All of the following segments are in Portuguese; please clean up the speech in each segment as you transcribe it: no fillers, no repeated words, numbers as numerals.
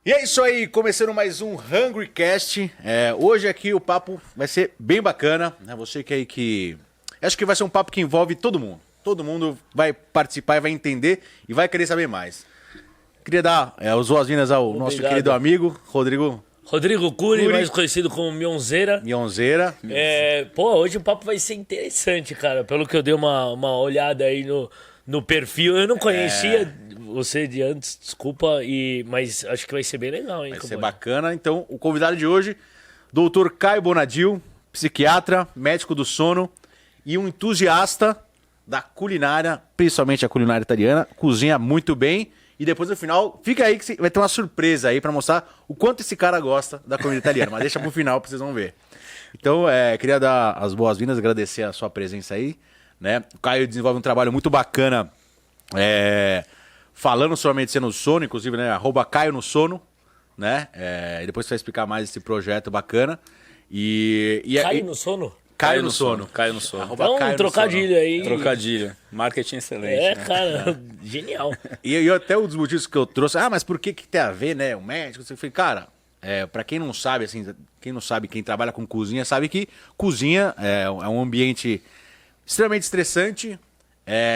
E é isso aí, começando mais um HungryCast. Hoje aqui o papo vai ser bem bacana, né? Você que aí que... Acho que vai ser um papo que envolve todo mundo. Todo mundo vai participar e vai entender e vai querer saber mais. Queria dar as boas-vindas ao nosso querido amigo, Rodrigo Cury, mais conhecido como Mionzeira. Mionzeira. Hoje o papo vai ser interessante, cara. Pelo que eu dei uma olhada aí no perfil. Eu não conhecia você de antes, desculpa, mas acho que vai ser bem legal, hein? Vai ser bacana. Então, o convidado de hoje, Dr. Caio Bonadil, psiquiatra, médico do sono e um entusiasta da culinária, principalmente a culinária italiana. Cozinha muito bem. E depois, no final, fica aí que vai ter uma surpresa aí pra mostrar o quanto esse cara gosta da comida italiana. Mas deixa pro final pra vocês vão ver. Então, queria dar as boas-vindas, agradecer a sua presença aí, né? O Caio desenvolve um trabalho muito bacana falando sobre a medicina do sono, inclusive, né? @Caio no Sono, né? Depois você vai explicar mais esse projeto bacana. Caio no Sono? Caio no Sono. Caio no Sono. Então, um trocadilho aí. Trocadilho. Marketing excelente. Né? Cara, genial. E até um dos motivos que eu trouxe, mas por que tem a ver, né? O médico, você falei, cara, pra quem não sabe, assim, quem trabalha com cozinha, sabe que cozinha é um ambiente extremamente estressante,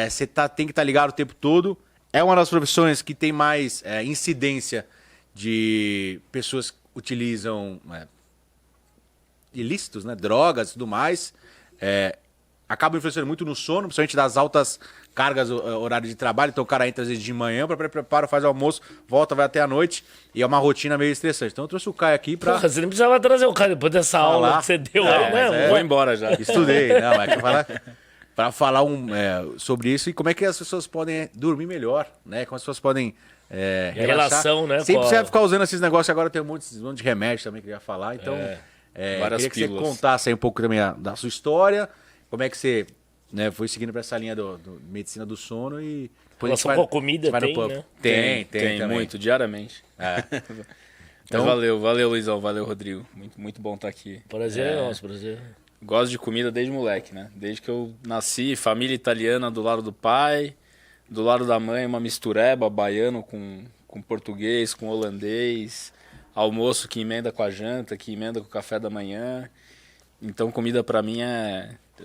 você tem que estar ligado o tempo todo, é uma das profissões que tem mais incidência de pessoas que utilizam ilícitos, né? Drogas e tudo mais, acaba influenciando muito no sono, principalmente das altas cargas horário de trabalho. Então o cara entra às vezes de manhã, prepara, faz o almoço, volta, vai até a noite, e é uma rotina meio estressante. Então eu trouxe o Caio aqui pra... Porra, você nem precisava trazer o Caio depois dessa aula que você deu aí, né? Vou embora já. Estudei, não, para falar sobre isso e como é que as pessoas podem dormir melhor, né? Como as pessoas podem relaxar. Relação, né? Sem precisar ficar usando esses negócios. Agora tem um monte de remédio também que eu ia falar, então... Várias queria que pílulas. você contasse aí um pouco também da sua história, como é que você foi seguindo para essa linha do medicina do sono e... Relação com a comida tem, né? Tem também. Muito, diariamente. Então, valeu, Luizão, valeu, Rodrigo. Muito, muito bom estar aqui. Prazer é nosso, prazer. Gosto de comida desde moleque, né? Desde que eu nasci, família italiana do lado do pai, do lado da mãe, uma mistureba, baiano com português, com holandês, almoço que emenda com a janta, que emenda com o café da manhã. Então, comida pra mim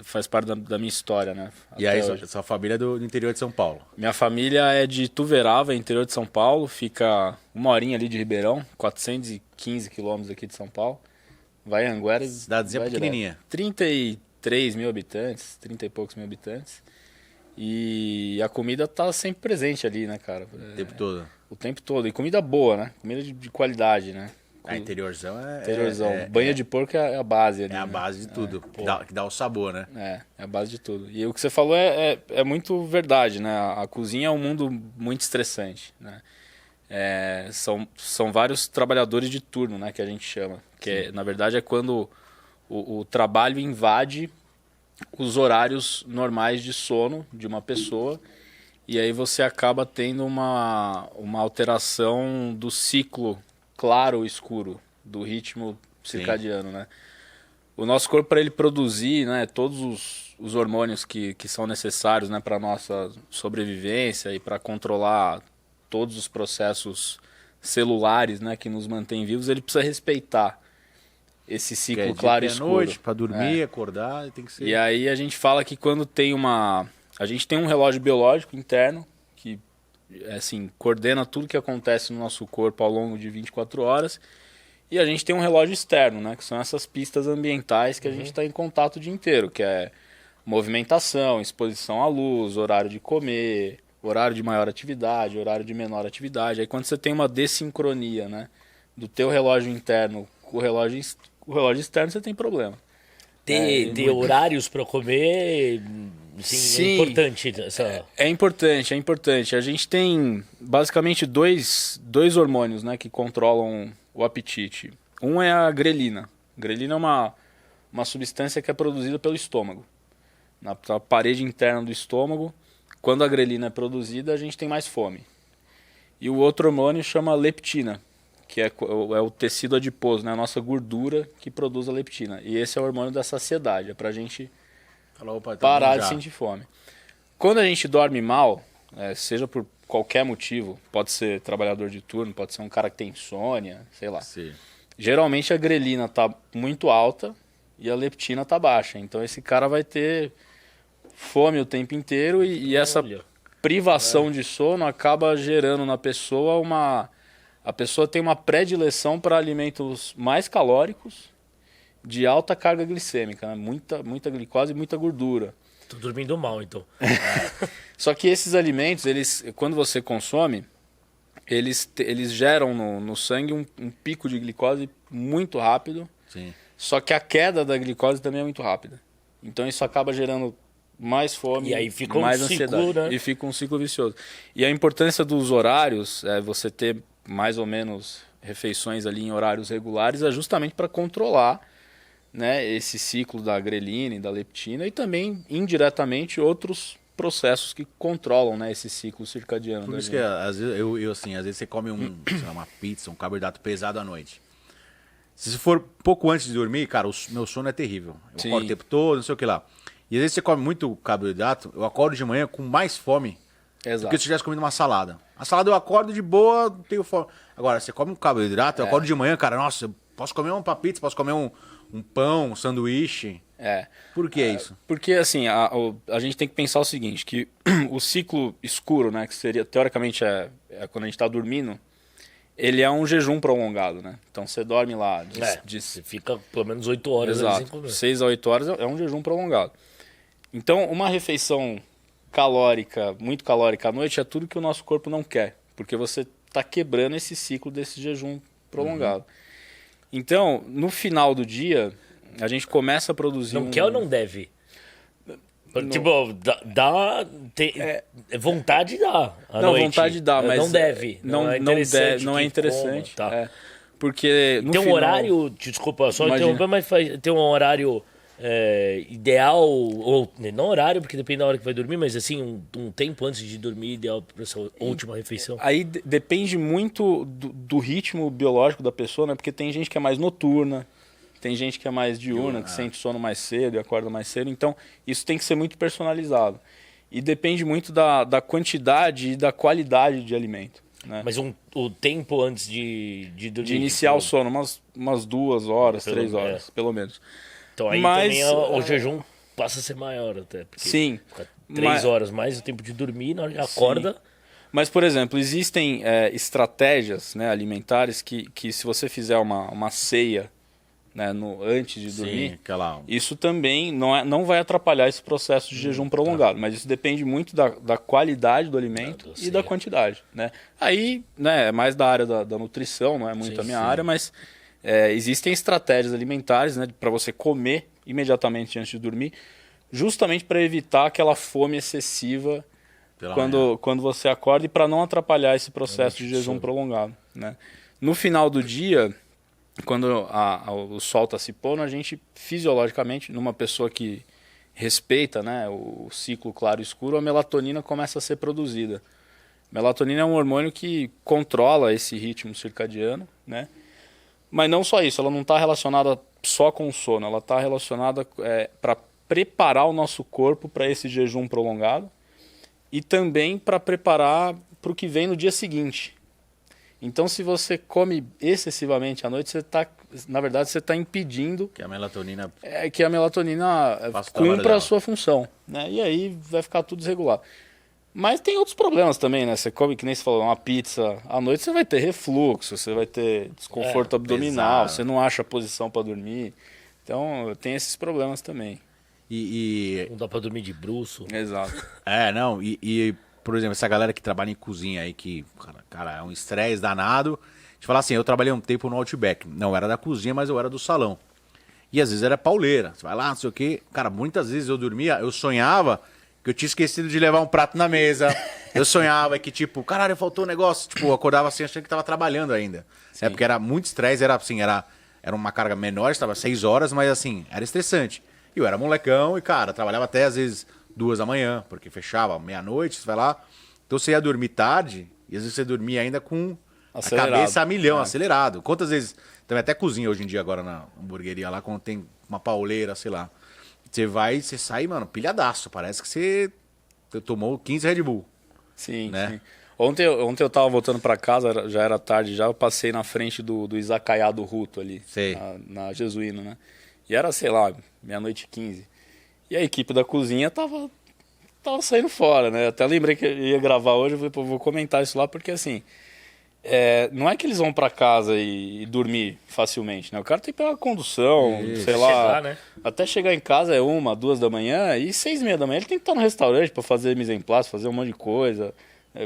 faz parte da minha história, né? E aí, sua família é do interior de São Paulo? Minha família é de Tuverava, interior de São Paulo. Fica uma horinha ali de Ribeirão, 415 quilômetros aqui de São Paulo. Vai em Anguera. Cidadezinha pequenininha. 33 mil habitantes, 30 e poucos mil habitantes. E a comida tá sempre presente ali, né, cara? O tempo todo. O tempo todo. E comida boa, né? Comida de qualidade, né? Interiorzão Banha de porco é a base ali. É a base de tudo, que dá o sabor, né? É a base de tudo. E o que você falou é muito verdade, né? A cozinha é um mundo muito estressante, né? São vários trabalhadores de turno, né? Que a gente chama. Que na verdade é quando o trabalho invade os horários normais de sono de uma pessoa. E aí você acaba tendo uma alteração do ciclo claro ou escuro, do ritmo circadiano, né? O nosso corpo, para ele produzir, né, todos os hormônios que são necessários, né, para a nossa sobrevivência e para controlar todos os processos celulares, né, que nos mantêm vivos, ele precisa respeitar esse ciclo claro e escuro. Noite, para dormir, acordar, tem que ser... E aí a gente fala que quando tem a gente tem um relógio biológico interno que assim, coordena tudo que acontece no nosso corpo ao longo de 24 horas. E a gente tem um relógio externo, né? Que são essas pistas ambientais que a gente está em contato o dia inteiro, que é movimentação, exposição à luz, horário de comer, horário de maior atividade, horário de menor atividade. Aí quando você tem uma dessincronia, né, do teu relógio interno com o relógio externo, você tem problema. Ter horários para comer... Sim, é importante. É importante. A gente tem basicamente dois hormônios, né, que controlam o apetite. Um é a grelina. Grelina é uma substância que é produzida pelo estômago. Na parede interna do estômago, quando a grelina é produzida, a gente tem mais fome. E o outro hormônio chama leptina, que é o tecido adiposo, né, a nossa gordura que produz a leptina. E esse é o hormônio da saciedade, é pra gente parar de sentir fome. Quando a gente dorme mal, seja por qualquer motivo, pode ser trabalhador de turno, pode ser um cara que tem insônia, sei lá. Sim. Geralmente a grelina tá muito alta e a leptina tá baixa. Então esse cara vai ter fome o tempo inteiro e essa Olha. privação de sono acaba gerando na pessoa a pessoa tem uma predileção para alimentos mais calóricos de alta carga glicêmica, né? Muita glicose e muita gordura. Tô dormindo mal, então. Só que esses alimentos, eles, quando você consome, eles geram no sangue um pico de glicose muito rápido. Sim. Só que a queda da glicose também é muito rápida. Então isso acaba gerando mais fome, E aí fica mais um ansiedade. ciclo, né? E fica um ciclo vicioso. E a importância dos horários, você ter mais ou menos refeições ali em horários regulares, é justamente para controlar, né, esse ciclo da grelina e da leptina e também indiretamente outros processos que controlam, né, esse ciclo circadiano. Por da isso que gente. às vezes, assim, às vezes você come sei lá, uma pizza, um carboidrato pesado à noite. Se for pouco antes de dormir, cara, o meu sono é terrível. Eu Sim. acordo o tempo todo, não sei o que lá. E às vezes você come muito carboidrato, eu acordo de manhã com mais fome do Exato. que se eu tivesse comido uma salada. A salada eu acordo de boa, não tenho fome. Agora, você come um carboidrato, eu acordo de manhã, cara, nossa, eu posso comer uma pizza, posso comer um pão, um sanduíche. Por que isso? Porque assim, a gente tem que pensar o seguinte, que o ciclo escuro, né, que seria, teoricamente, é quando a gente está dormindo, ele é um jejum prolongado, né? Então você dorme lá Você fica pelo menos 8 horas ali sem Exato. comer. 6 a 8 horas é um jejum prolongado. Então, uma refeição muito calórica à noite é tudo que o nosso corpo não quer, porque você está quebrando esse ciclo desse jejum prolongado. Então, no final do dia, a gente começa a produzir Não quer ou não deve? Tipo, vontade dá. À Não, noite. vontade dá, mas não deve. Não é que interessante. coma, tá. Porque no Tem um final, horário, desculpa, só Imagina. interromper, mas tem um horário ideal, ou não horário, porque depende da hora que vai dormir, mas assim, um tempo antes de dormir, ideal para sua última refeição. Aí depende muito do ritmo biológico da pessoa, né? Porque tem gente que é mais noturna, tem gente que é mais diurna, que sente sono mais cedo e acorda mais cedo. Então, isso tem que ser muito personalizado. E depende muito da quantidade e da qualidade de alimento, né? Mas o tempo antes de dormir. De iniciar o sono, umas 2 horas, Pelo- 3 horas, pelo menos. Então aí Mas, também o jejum passa a ser maior até. Porque Sim. fica 3 Mas- horas mais o tempo de dormir, na hora que acorda. Mas, por exemplo, existem estratégias, né, alimentares que se você fizer uma ceia, né, antes de dormir, Sim, aquela... isso também não vai atrapalhar esse processo de jejum prolongado. Mas isso depende muito da qualidade do alimento e da quantidade, né? Aí, né, é mais da área da nutrição, não é muito Sim, a minha sim. área, mas existem estratégias alimentares, né, para você comer imediatamente antes de dormir, justamente para evitar aquela fome excessiva Pela manhã. quando você acorda e para não atrapalhar esse processo de jejum prolongado, né? No final do dia, quando o sol está se pondo, a gente fisiologicamente, numa pessoa que respeita, né, o ciclo claro e escuro, a melatonina começa a ser produzida. Melatonina é um hormônio que controla esse ritmo circadiano, né? Mas não só isso, ela não está relacionada só com o sono, ela está relacionada para preparar o nosso corpo para esse jejum prolongado e também para preparar para o que vem no dia seguinte. Então, se você come excessivamente à noite, na verdade, você está impedindo Que a melatonina... que a melatonina Faça o trabalho cumpra dela. a sua função, né? E aí vai ficar tudo desregulado. Mas tem outros problemas também, né? Você come, que nem você falou, uma pizza à noite, você vai ter refluxo, você vai ter desconforto abdominal, pesado. você não acha posição para dormir. Então, tem esses problemas também. E, Não dá pra dormir de bruço. Exato. não, por exemplo, essa galera que trabalha em cozinha aí, que, cara, é um estresse danado. De falar assim, eu trabalhei um tempo no Outback. Não era da cozinha, mas eu era do salão. E às vezes era pauleira. Você vai lá, não sei o quê. Cara, muitas vezes eu dormia, eu sonhava que eu tinha esquecido de levar um prato na mesa. Eu sonhava que, tipo, caralho, faltou um negócio. Tipo, eu acordava assim, achando que tava trabalhando ainda. É porque era muito estresse, era assim, era uma carga menor, estava 6 horas, mas assim, era estressante. E eu era molecão e, cara, trabalhava até às vezes 2 da manhã, porque fechava meia-noite, você vai lá. Então você ia dormir tarde e às vezes você dormia ainda com Acelerado. a cabeça a milhão, acelerado. Quantas vezes, também até cozinha hoje em dia agora na hamburgueria lá, quando tem uma pauleira, sei lá. Você vai, você sai, mano, pilhadaço. Parece que você tomou 15 Red Bull. Sim, Né? sim. Ontem eu tava voltando pra casa, já era tarde, já eu passei na frente do Izakaya do Ruto ali, Sei. na Jesuíno, né? E era, sei lá, 00:15. E a equipe da cozinha tava saindo fora, né? Até lembrei que eu ia gravar hoje, eu falei, pô, vou comentar isso lá, porque assim, não é que eles vão pra casa e dormir facilmente, né? O cara tem que pegar condução, sei lá, Chegar, né? até chegar em casa é 1, 2 da manhã, e 6:30 da manhã ele tem que estar no restaurante pra fazer mise en place, fazer um monte de coisa,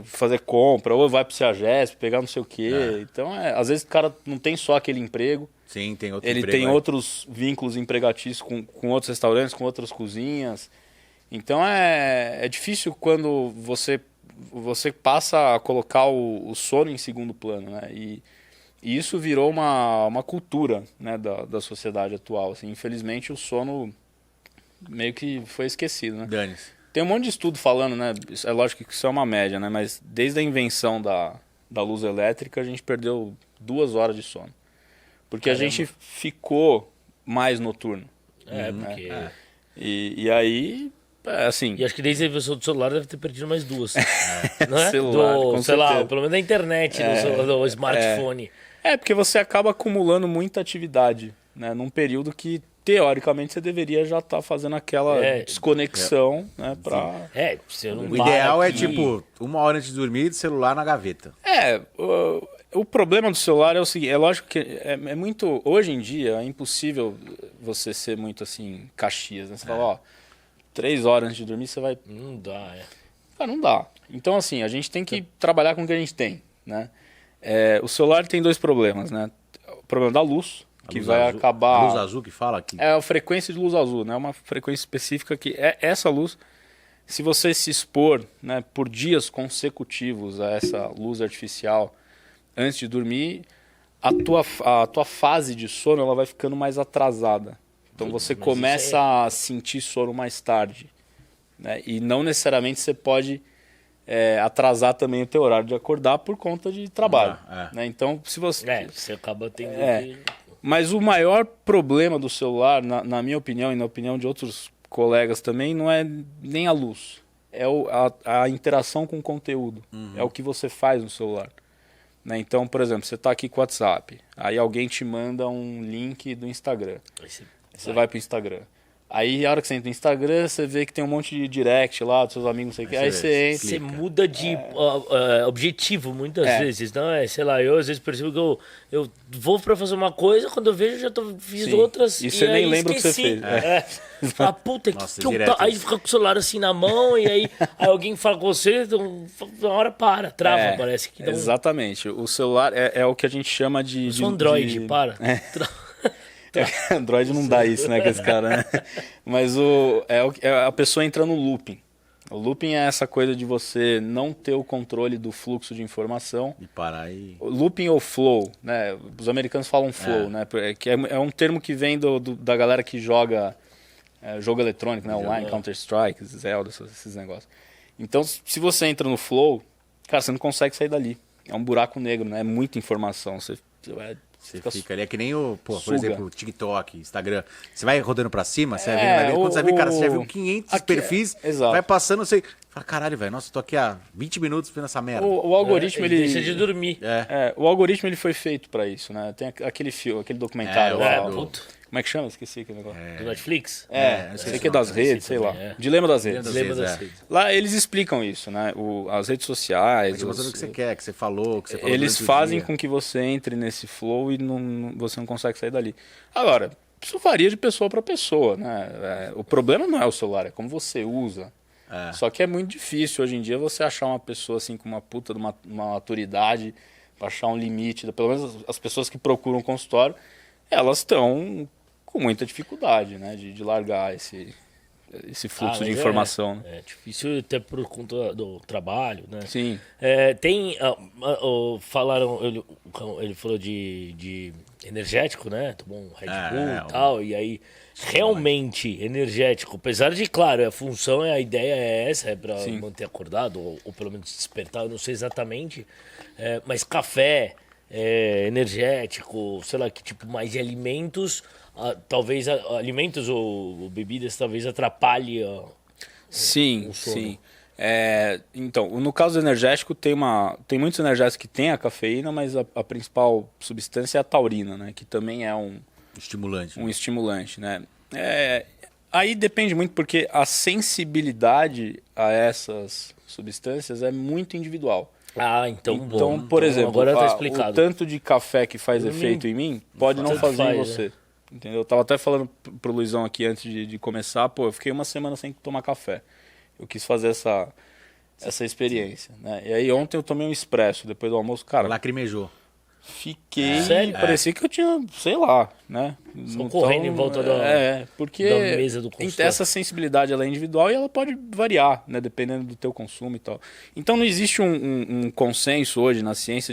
fazer compra, ou vai pro CEAGESP, pegar não sei o quê. Então, às vezes o cara não tem só aquele emprego, Sim, tem outro ele emprego, tem é. outros vínculos empregatícios com outros restaurantes, com outras cozinhas. Então é difícil quando você passa a colocar o sono em segundo plano, né? E isso virou uma cultura, né, da sociedade atual. Assim, infelizmente o sono meio que foi esquecido, né? Dane-se. Tem um monte de estudo falando, né? É lógico que isso é uma média, né? Mas desde a invenção da luz elétrica a gente perdeu 2 horas de sono. Porque a gente ficou mais noturno. Porque... E aí, assim... E acho que desde a invenção do celular deve ter perdido mais 2. Não é? Celular, com sei lá, certeza. pelo menos da internet, do smartphone. Porque você acaba acumulando muita atividade, né? Num período que, teoricamente, você deveria já estar fazendo aquela desconexão, né? Pra... Você não O para ideal é, aqui. tipo, 1 hora antes de dormir, celular na gaveta. O problema do celular é o seguinte, é lógico que é muito... Hoje em dia é impossível você ser muito, assim, Caxias, né? Você fala, ó, 3 horas antes de dormir você vai... Não dá, Não dá. Então, assim, a gente tem que trabalhar com o que a gente tem, né? O celular tem 2 problemas, né? O problema da luz, que Luz vai azul- acabar... A luz azul que fala aqui. É a frequência de luz azul, né? Uma frequência específica que é essa luz. Se você se expor, né, por dias consecutivos a essa luz artificial antes de dormir, a tua fase de sono ela vai ficando mais atrasada. Então você começa a sentir sono mais tarde, né? E não necessariamente você pode atrasar também o teu horário de acordar por conta de trabalho, né? Então, se você... você acaba tendo que... Mas o maior problema do celular, na minha opinião e na opinião de outros colegas também, não é nem a luz. É a interação com o conteúdo. É o que você faz no celular. Né? Então, por exemplo, você está aqui com o WhatsApp. Aí alguém te manda um link do Instagram. Você vai para o Instagram. Aí, a hora que você entra no Instagram, você vê que tem um monte de direct lá dos seus amigos, não sei o que. Aí você entra. Você muda de objetivo muitas vezes, não é? Sei lá, eu às vezes percebo que eu vou pra fazer uma coisa, quando eu vejo já fiz Sim. outras E você nem aí lembra o que você esqueci. fez. Ah, puta, Nossa, que eu direto aí isso. fica com o celular assim na mão e aí alguém fala com você, então, uma hora trava, parece que dá Exatamente. O celular é o que a gente chama de... Eu sou Android, para. Android não dá isso, né, com esse cara, né? Mas a pessoa entra no looping. O looping é essa coisa de você não ter o controle do fluxo de informação. E parar aí. O looping ou flow, né? Os americanos falam flow, né? Que é um termo que vem da galera que joga jogo eletrônico, né? Online, Counter-Strike, Zelda, esses negócios. Então, se você entra no flow, cara, você não consegue sair dali. É um buraco negro, né? É muita informação. Você fica ali, é que nem por suga. exemplo, TikTok, Instagram. Você vai rodando pra cima, você vai vendo, quando você vê, cara, você já viu 500 perfis, exato. vai passando, você fala, caralho, velho, nossa, eu tô aqui há 20 minutos vendo essa merda. O algoritmo, ele deixa de dormir. o algoritmo ele foi feito pra isso, né? Tem aquele filme, aquele documentário lá. Como é que chama? Esqueci aquele negócio. Do Netflix? não Sei que é das redes, sei lá. também, Dilema das redes. Lembra das redes. Lá eles explicam isso, né? As redes sociais. Te mostrando o que você quer, que você falou, Eles durante o fazem dia. com que você entre nesse flow e você não consegue sair dali. Agora, isso varia de pessoa para pessoa, né? O problema não é o celular, é como você usa. Só que é muito difícil hoje em dia você achar uma pessoa assim com uma puta de uma maturidade, pra achar um limite. Pelo menos as pessoas que procuram um consultório, elas estão com muita dificuldade, né? De largar esse fluxo de mas informação. Né? É difícil até por conta do trabalho, né? Sim. Tem. Falaram. Ele falou de energético, né? Tomou um Red Bull e tal. E aí, realmente, energético. Apesar de, claro, a função, a ideia é essa, é pra manter acordado, ou pelo menos despertar, eu não sei exatamente. Mas café, energético, sei lá, que tipo mais de alimentos. Talvez alimentos ou bebidas talvez atrapalhe Sim, o sono. sim. Então, no caso do energético, tem muitos energéticos que tem a cafeína, mas a principal substância é a taurina, né? Que também é um Estimulante. estimulante, né? Aí depende muito, porque a sensibilidade a essas substâncias é muito individual. Então bom. Então, por exemplo, agora tá o explicado. tanto de café que faz efeito em mim pode não Tanto fazer em faz, você. Entendeu? Eu tava até falando pro Luizão aqui antes de começar, pô, eu fiquei uma semana sem tomar café. Eu quis fazer essa experiência, né? E aí ontem eu tomei um expresso depois do almoço, cara. Lacrimejou. Fiquei. Sério? Parecia que eu tinha, sei lá, né? Só correndo em volta porque da mesa do consultório. essa sensibilidade ela é individual e ela pode variar, né? Dependendo do teu consumo e tal. Então não existe um consenso hoje na ciência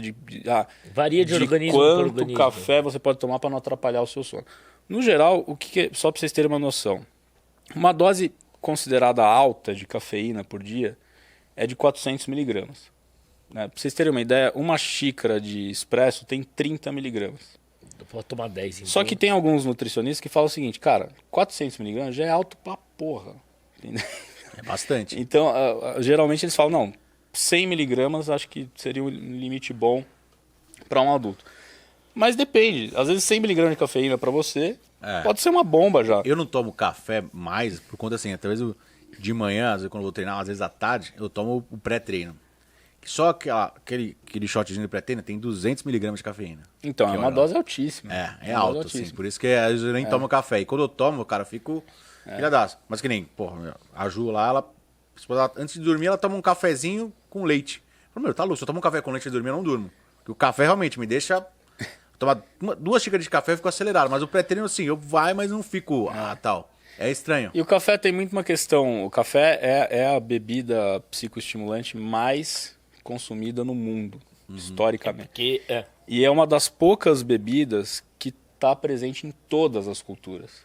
Varia de organismo quanto por organismo. café você pode tomar para não atrapalhar o seu sono. No geral, só para vocês terem uma noção, uma dose considerada alta de cafeína por dia é de 400 miligramas. Né? Para vocês terem uma ideia, uma xícara de expresso tem 30 miligramas. Eu posso tomar 10, então. Só que tem alguns nutricionistas que falam o seguinte, cara, 400 miligramas já é alto pra porra. Entendeu? É bastante. Então, geralmente eles falam, não, 100 miligramas acho que seria um limite bom para um adulto. Mas depende, às vezes 100 miligramas de cafeína para você pode ser uma bomba já. Eu não tomo café mais por conta assim, talvez de manhã, às vezes quando eu vou treinar, às vezes à tarde, eu tomo o pré-treino. Só aquele shotzinho de pré-treino tem 200 miligramas de cafeína. Então, é uma dose altíssima. É alto, assim. Por isso que às vezes eu nem tomo café. E quando eu tomo, cara, eu fico pilhadaço. Mas que nem, porra, a Ju lá, antes de dormir, ela toma um cafezinho com leite. Eu falei, meu, tá louco, se eu tomo um café com leite antes de dormir, eu não durmo. Porque o café realmente me deixa... Tomar 2 xícaras de café eu fico acelerado. Mas o pré-treino, assim, eu mas não fico tal. É estranho. E o café tem muito uma questão. O café é a bebida psicoestimulante mais consumida no mundo, historicamente. E é uma das poucas bebidas que está presente em todas as culturas.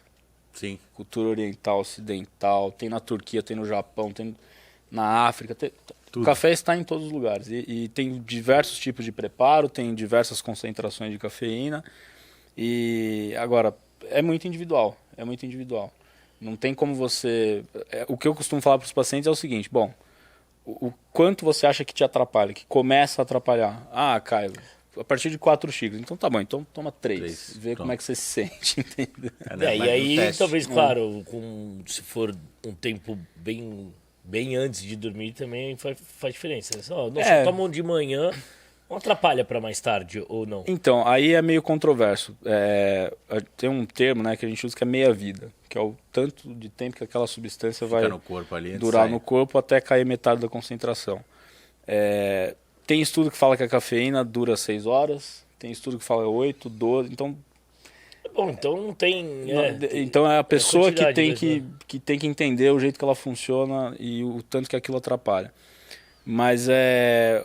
Sim. Cultura oriental, ocidental, tem na Turquia, tem no Japão, tem na África. O café está em todos os lugares. E tem diversos tipos de preparo, tem diversas concentrações de cafeína. E agora, é muito individual. É muito individual. Não tem como você... O que eu costumo falar para os pacientes é o seguinte, bom, o quanto você acha que te atrapalha, que começa a atrapalhar? Caio, a partir de 4 xícaras. Então tá bom, então toma 3. Vê como é que você se sente, entendeu? E aí, talvez, claro, se for um tempo bem antes de dormir também faz diferença. Só tomam de manhã, não atrapalha para mais tarde ou não? Então, aí é meio controverso. Tem um termo, né, que a gente usa que é meia-vida, que é o tanto de tempo que aquela substância vai no corpo ali, durar no corpo até cair metade da concentração. Tem estudo que fala que a cafeína dura 6 horas, tem estudo que fala 8, 12, então... Bom, então não tem... então é a pessoa que tem mesmo, que tem que entender o jeito que ela funciona e o tanto que aquilo atrapalha. Mas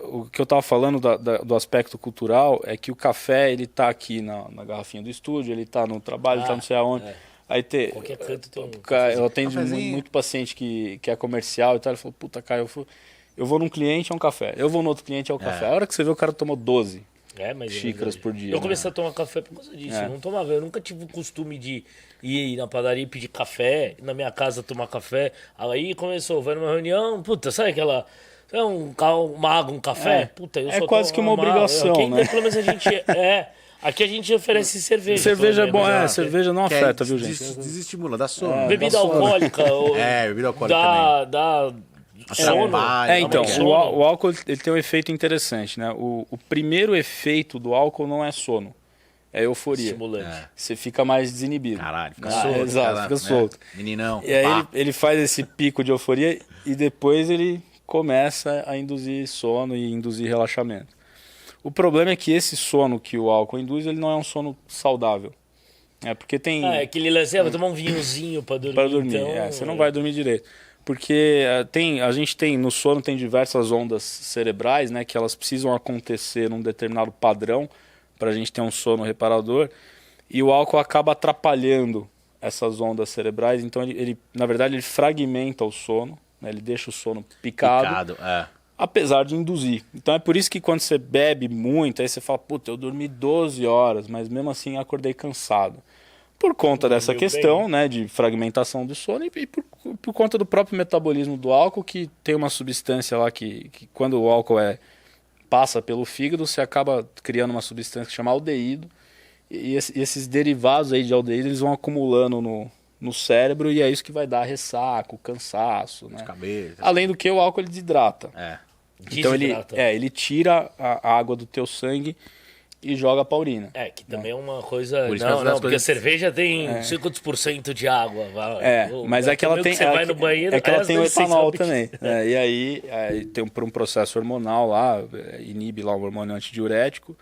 o que eu estava falando do aspecto cultural é que o café, ele tá aqui na garrafinha do estúdio, ele tá no trabalho, ele tá não sei aonde. Aí qualquer canto tem um... Eu atendo muito paciente que é comercial e tal, ele falou, puta, cara, eu vou num cliente, é um café. Eu vou no outro cliente, é um café. A hora que você vê, o cara tomou 12 xícaras por dia. Eu comecei a tomar café por causa disso. Eu não tomava, eu nunca tive o costume de ir na padaria e pedir café, na minha casa tomar café. Aí começou, vai numa reunião, puta, sabe aquela... uma água, um café? Puta, eu só quase que uma obrigação, aqui, né? Pelo menos a gente... Aqui a gente oferece cerveja. Cerveja é bom, cerveja não afeta, viu, gente? Desestimula, dá sono. Bebida alcoólica. Bebida alcoólica dá sono. Então, o álcool ele tem um efeito interessante, né? O primeiro efeito do álcool não é sono, é euforia. Estimulante. Você fica mais desinibido. Caralho, fica solto. Exato, fica solto. Meninão. E aí ele faz esse pico de euforia e depois ele começa a induzir sono e induzir relaxamento. O problema é que esse sono que o álcool induz, ele não é um sono saudável. Porque tem... aquele lance, vai tomar um vinhozinho para dormir. Para dormir, então... você não vai dormir direito. Porque a gente tem, no sono tem diversas ondas cerebrais, né, que elas precisam acontecer num determinado padrão para a gente ter um sono reparador. E o álcool acaba atrapalhando essas ondas cerebrais. Então, ele na verdade, ele fragmenta o sono, né, ele deixa o sono picado. Apesar de induzir. Então é por isso que quando você bebe muito, aí você fala, puta, eu dormi 12 horas, mas mesmo assim acordei cansado. Por conta dessa Dormiu questão, bem. né, de fragmentação do sono e por conta do próprio metabolismo do álcool, que tem uma substância lá que quando o álcool passa pelo fígado, você acaba criando uma substância que chama aldeído, e esses derivados aí de aldeído, eles vão acumulando no cérebro, e é isso que vai dar ressaca, cansaço, né? Cabeça. Além do que o álcool ele desidrata. Então Desidrata. ele tira a água do teu sangue e joga pra urina. Que também é uma coisa... Por isso Não, que não, as porque a coisas- cerveja tem não sei quantos por cento de água. Mas é que ela tem, Você vai no banheiro, é que ela aí tem o às vezes você etanol sabe também. E aí tem por um processo hormonal lá, inibe lá o hormônio antidiurético,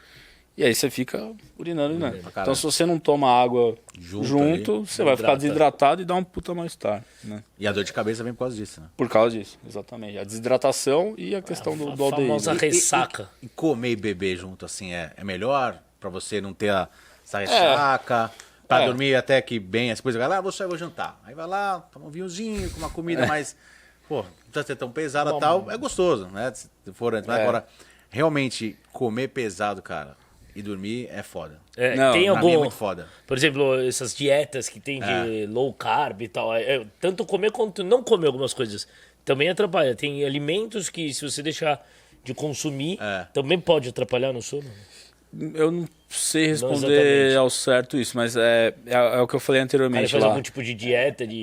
e aí você fica urinando. Então se você não toma água junto você vai ficar Hidrata. desidratado e dá um puta mal-estar, né? E a dor de cabeça vem por causa disso, né? Por causa disso, exatamente. A desidratação e a questão do A famosa aldeído. ressaca. E comer e beber junto, assim, é melhor pra você não ter essa ressaca, pra dormir até que bem, depois vai lá, vou jantar. Aí vai lá, toma um vinhozinho, com uma comida mais, pô, não precisa ser tão pesada e tal, é gostoso, né? Se for antes, mas agora, realmente, comer pesado, cara, e dormir é foda. Não, Tem Pra mim é algum... muito foda. Por exemplo, essas dietas que tem de low carb e tal, tanto comer quanto não comer algumas coisas também atrapalha. Tem alimentos que, se você deixar de consumir, também pode atrapalhar no sono. Eu não sei responder exatamente. ao certo isso, mas é o que eu falei Cara, anteriormente faz lá. algum tipo de dieta, de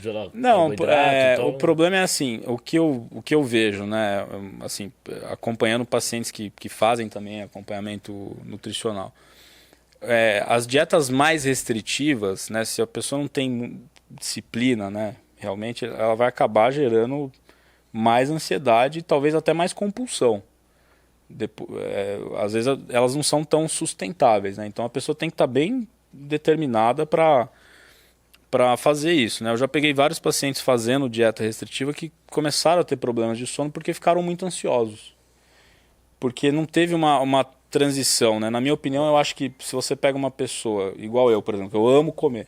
sei lá, Não, carboidrato e tal. o problema é assim, o que eu vejo, né, assim, acompanhando pacientes que fazem também acompanhamento nutricional, as dietas mais restritivas, né, se a pessoa não tem disciplina, né, realmente ela vai acabar gerando mais ansiedade e talvez até mais compulsão. Às vezes elas não são tão sustentáveis, né? Então a pessoa tem que estar bem determinada para fazer isso, né? Eu já peguei vários pacientes fazendo dieta restritiva que começaram a ter problemas de sono porque ficaram muito ansiosos, porque não teve uma transição, né? Na minha opinião, eu acho que se você pega uma pessoa igual eu, por exemplo, eu amo comer,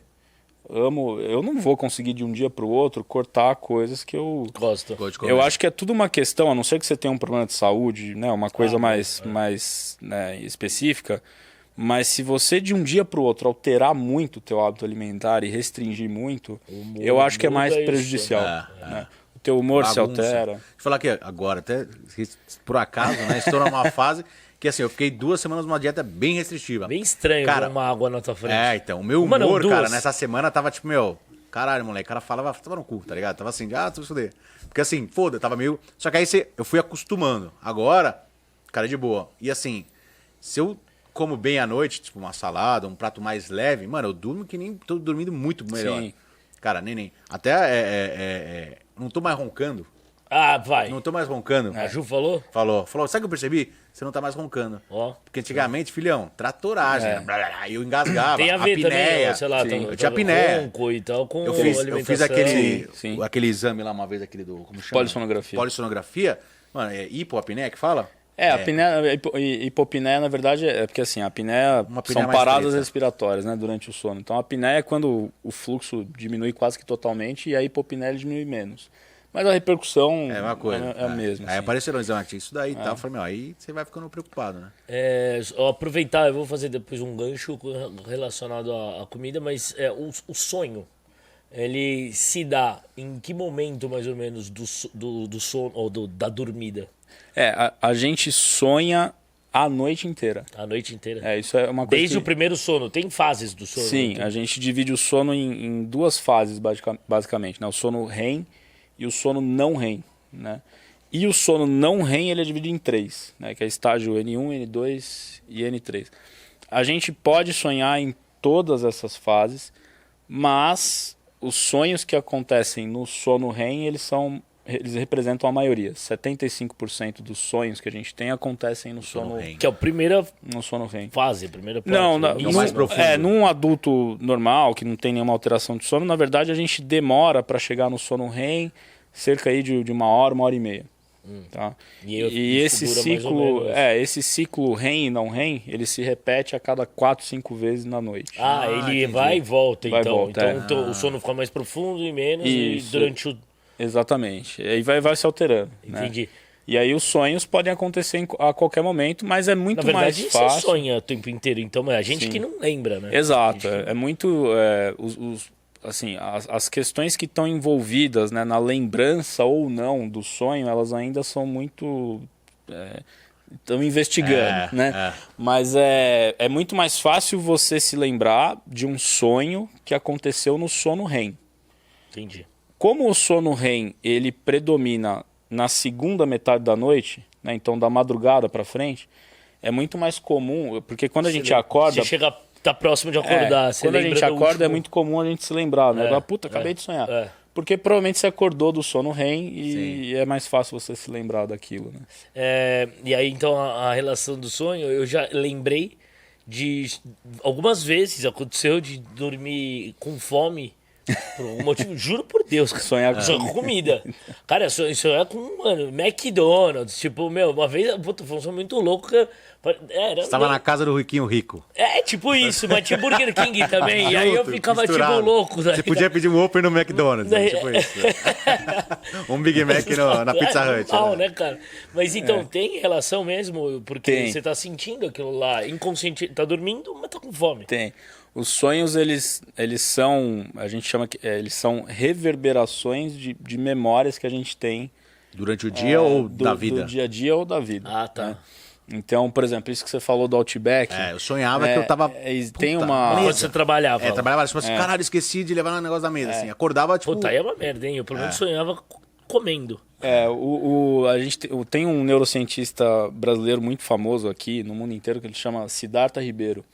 eu não vou conseguir de um dia para o outro cortar coisas que eu Gosto. eu acho que é tudo uma questão, a não ser que você tenha um problema de saúde, né, uma coisa mais né, específica, mas se você de um dia para o outro alterar muito o teu hábito alimentar e restringir muito, eu acho que é mais muda isso, prejudicial. Né? O teu humor se Bagunça. altera. Deixa eu falar aqui agora, até por acaso, né? Estou numa fase que, assim, eu fiquei 2 semanas numa dieta bem restritiva. Bem estranho Cara, ver uma água na tua frente. Então, o meu Uma não, humor, duas. cara, nessa semana tava tipo, caralho, moleque, o cara falava, tava no cu, tá ligado? Tava assim, tu fuder. Porque assim, foda, tava meio. Só que aí eu fui acostumando. Agora, cara, de boa. E assim, se eu como bem à noite, tipo uma salada, um prato mais leve, mano, eu durmo que nem tô dormindo muito melhor. Sim. Cara, nem. Até não tô mais roncando. Vai. Não tô mais roncando. A Ju falou? Falou, sabe o que eu percebi? Você não tá mais roncando. Ó. Porque antigamente, filhão, tratoragem, né? Blá, blá, blá, eu engasgava. Tem a ver apneia. também, sei lá, Eu tinha apneia. ronco e tal, com Eu fiz alimentação. aquele, aquele exame lá uma vez, aquele do. Como chama? Polissonografia. Polissonografia. Mano, é hipoapneia que fala? A apneia, hipopneia, na verdade, é porque assim, a apneia Uma apneia são mais paradas preta. respiratórias, né, durante o sono. Então a apneia é quando o fluxo diminui quase que totalmente e a hipopneia diminui menos. Mas a repercussão É uma coisa. é a mesma. Aí assim. apareceu no exame, isso daí e tal. Eu falei, aí você vai ficando preocupado, né? Aproveitar, eu vou fazer depois um gancho relacionado à comida, mas o sonho, ele se dá em que momento, mais ou menos, do sono ou da dormida? A gente sonha a noite inteira. A noite inteira? Isso é uma coisa Desde o primeiro sono, tem fases do sono? Sim, né? a gente divide o sono em 2 fases, basicamente, né? O sono REM e o sono não REM, né? E o sono não REM ele é dividido em 3, né? Que é estágio N1, N2 e N3. A gente pode sonhar em todas essas fases, mas os sonhos que acontecem no sono REM, eles representam a maioria. 75% dos sonhos que a gente tem acontecem no sono REM. Que é a primeira no sono REM. fase, a primeira parte. Não, né? Não mais profundo. num adulto normal, que não tem nenhuma alteração de sono, na verdade a gente demora para chegar no sono REM cerca aí de 1 hora e meia. Tá? E esse isso dura mais ou ciclo, menos. esse ciclo REM e não REM, ele se repete a cada 4, 5 vezes na noite. Ele entendi. vai e volta, Vai e então. volta, Então o sono fica mais profundo e menos, Isso. e durante o... Exatamente. E aí vai se alterando. Entendi. Né? E aí os sonhos podem acontecer a qualquer momento, mas é muito Na verdade, mais fácil. você sonha o tempo inteiro, então é a gente que não lembra, né? Exato, é muito... assim, as questões que estão envolvidas, né, na lembrança ou não do sonho, elas ainda são muito... estão investigando, né? Mas é muito mais fácil você se lembrar de um sonho que aconteceu no sono REM. Entendi. Como o sono REM, ele predomina na segunda metade da noite, né, então da madrugada para frente, é muito mais comum, porque quando a gente acorda... Você chega, tá próximo de acordar, você quando a lembra gente do acorda último... é muito comum a gente se lembrar, né? Puta, acabei de sonhar. Porque provavelmente você acordou do sono REM e é mais fácil você se lembrar daquilo, né? E aí, então, a relação do sonho, eu já lembrei de... Algumas vezes aconteceu de dormir com fome, por algum motivo, juro por Deus. Sonhar com comida. Cara, sonhar com, mano, McDonald's. Tipo, meu, uma vez, puta, foi um sonho muito louco. Você estava na casa do Riquinho Rico. Tipo isso, mas tinha Burger King também. E aí eu ficava, misturado. tipo, louco. Você podia pedir um Whopper no McDonald's, tipo isso. Um Big Mac na Pizza Hut. Normal, né, cara? Mas então, tem relação mesmo? Porque Tem. você tá sentindo aquilo lá, inconsciente, tá dormindo, mas tá com fome. Tem. Os sonhos, eles são, a gente chama que eles são reverberações de memórias que a gente tem durante o dia ou da vida? Do dia a dia ou da vida. Ah, tá. Né? Então, por exemplo, isso que você falou do Outback. Eu sonhava que eu tava... tem uma... Quando você trabalhava. Trabalhava, tipo assim, caralho, esqueci de levar o negócio da mesa, assim. Acordava, tipo... Puta, aí é uma merda, hein? Eu pelo menos sonhava comendo. A gente tem um neurocientista brasileiro muito famoso aqui no mundo inteiro que ele chama Siddhartha Ribeiro.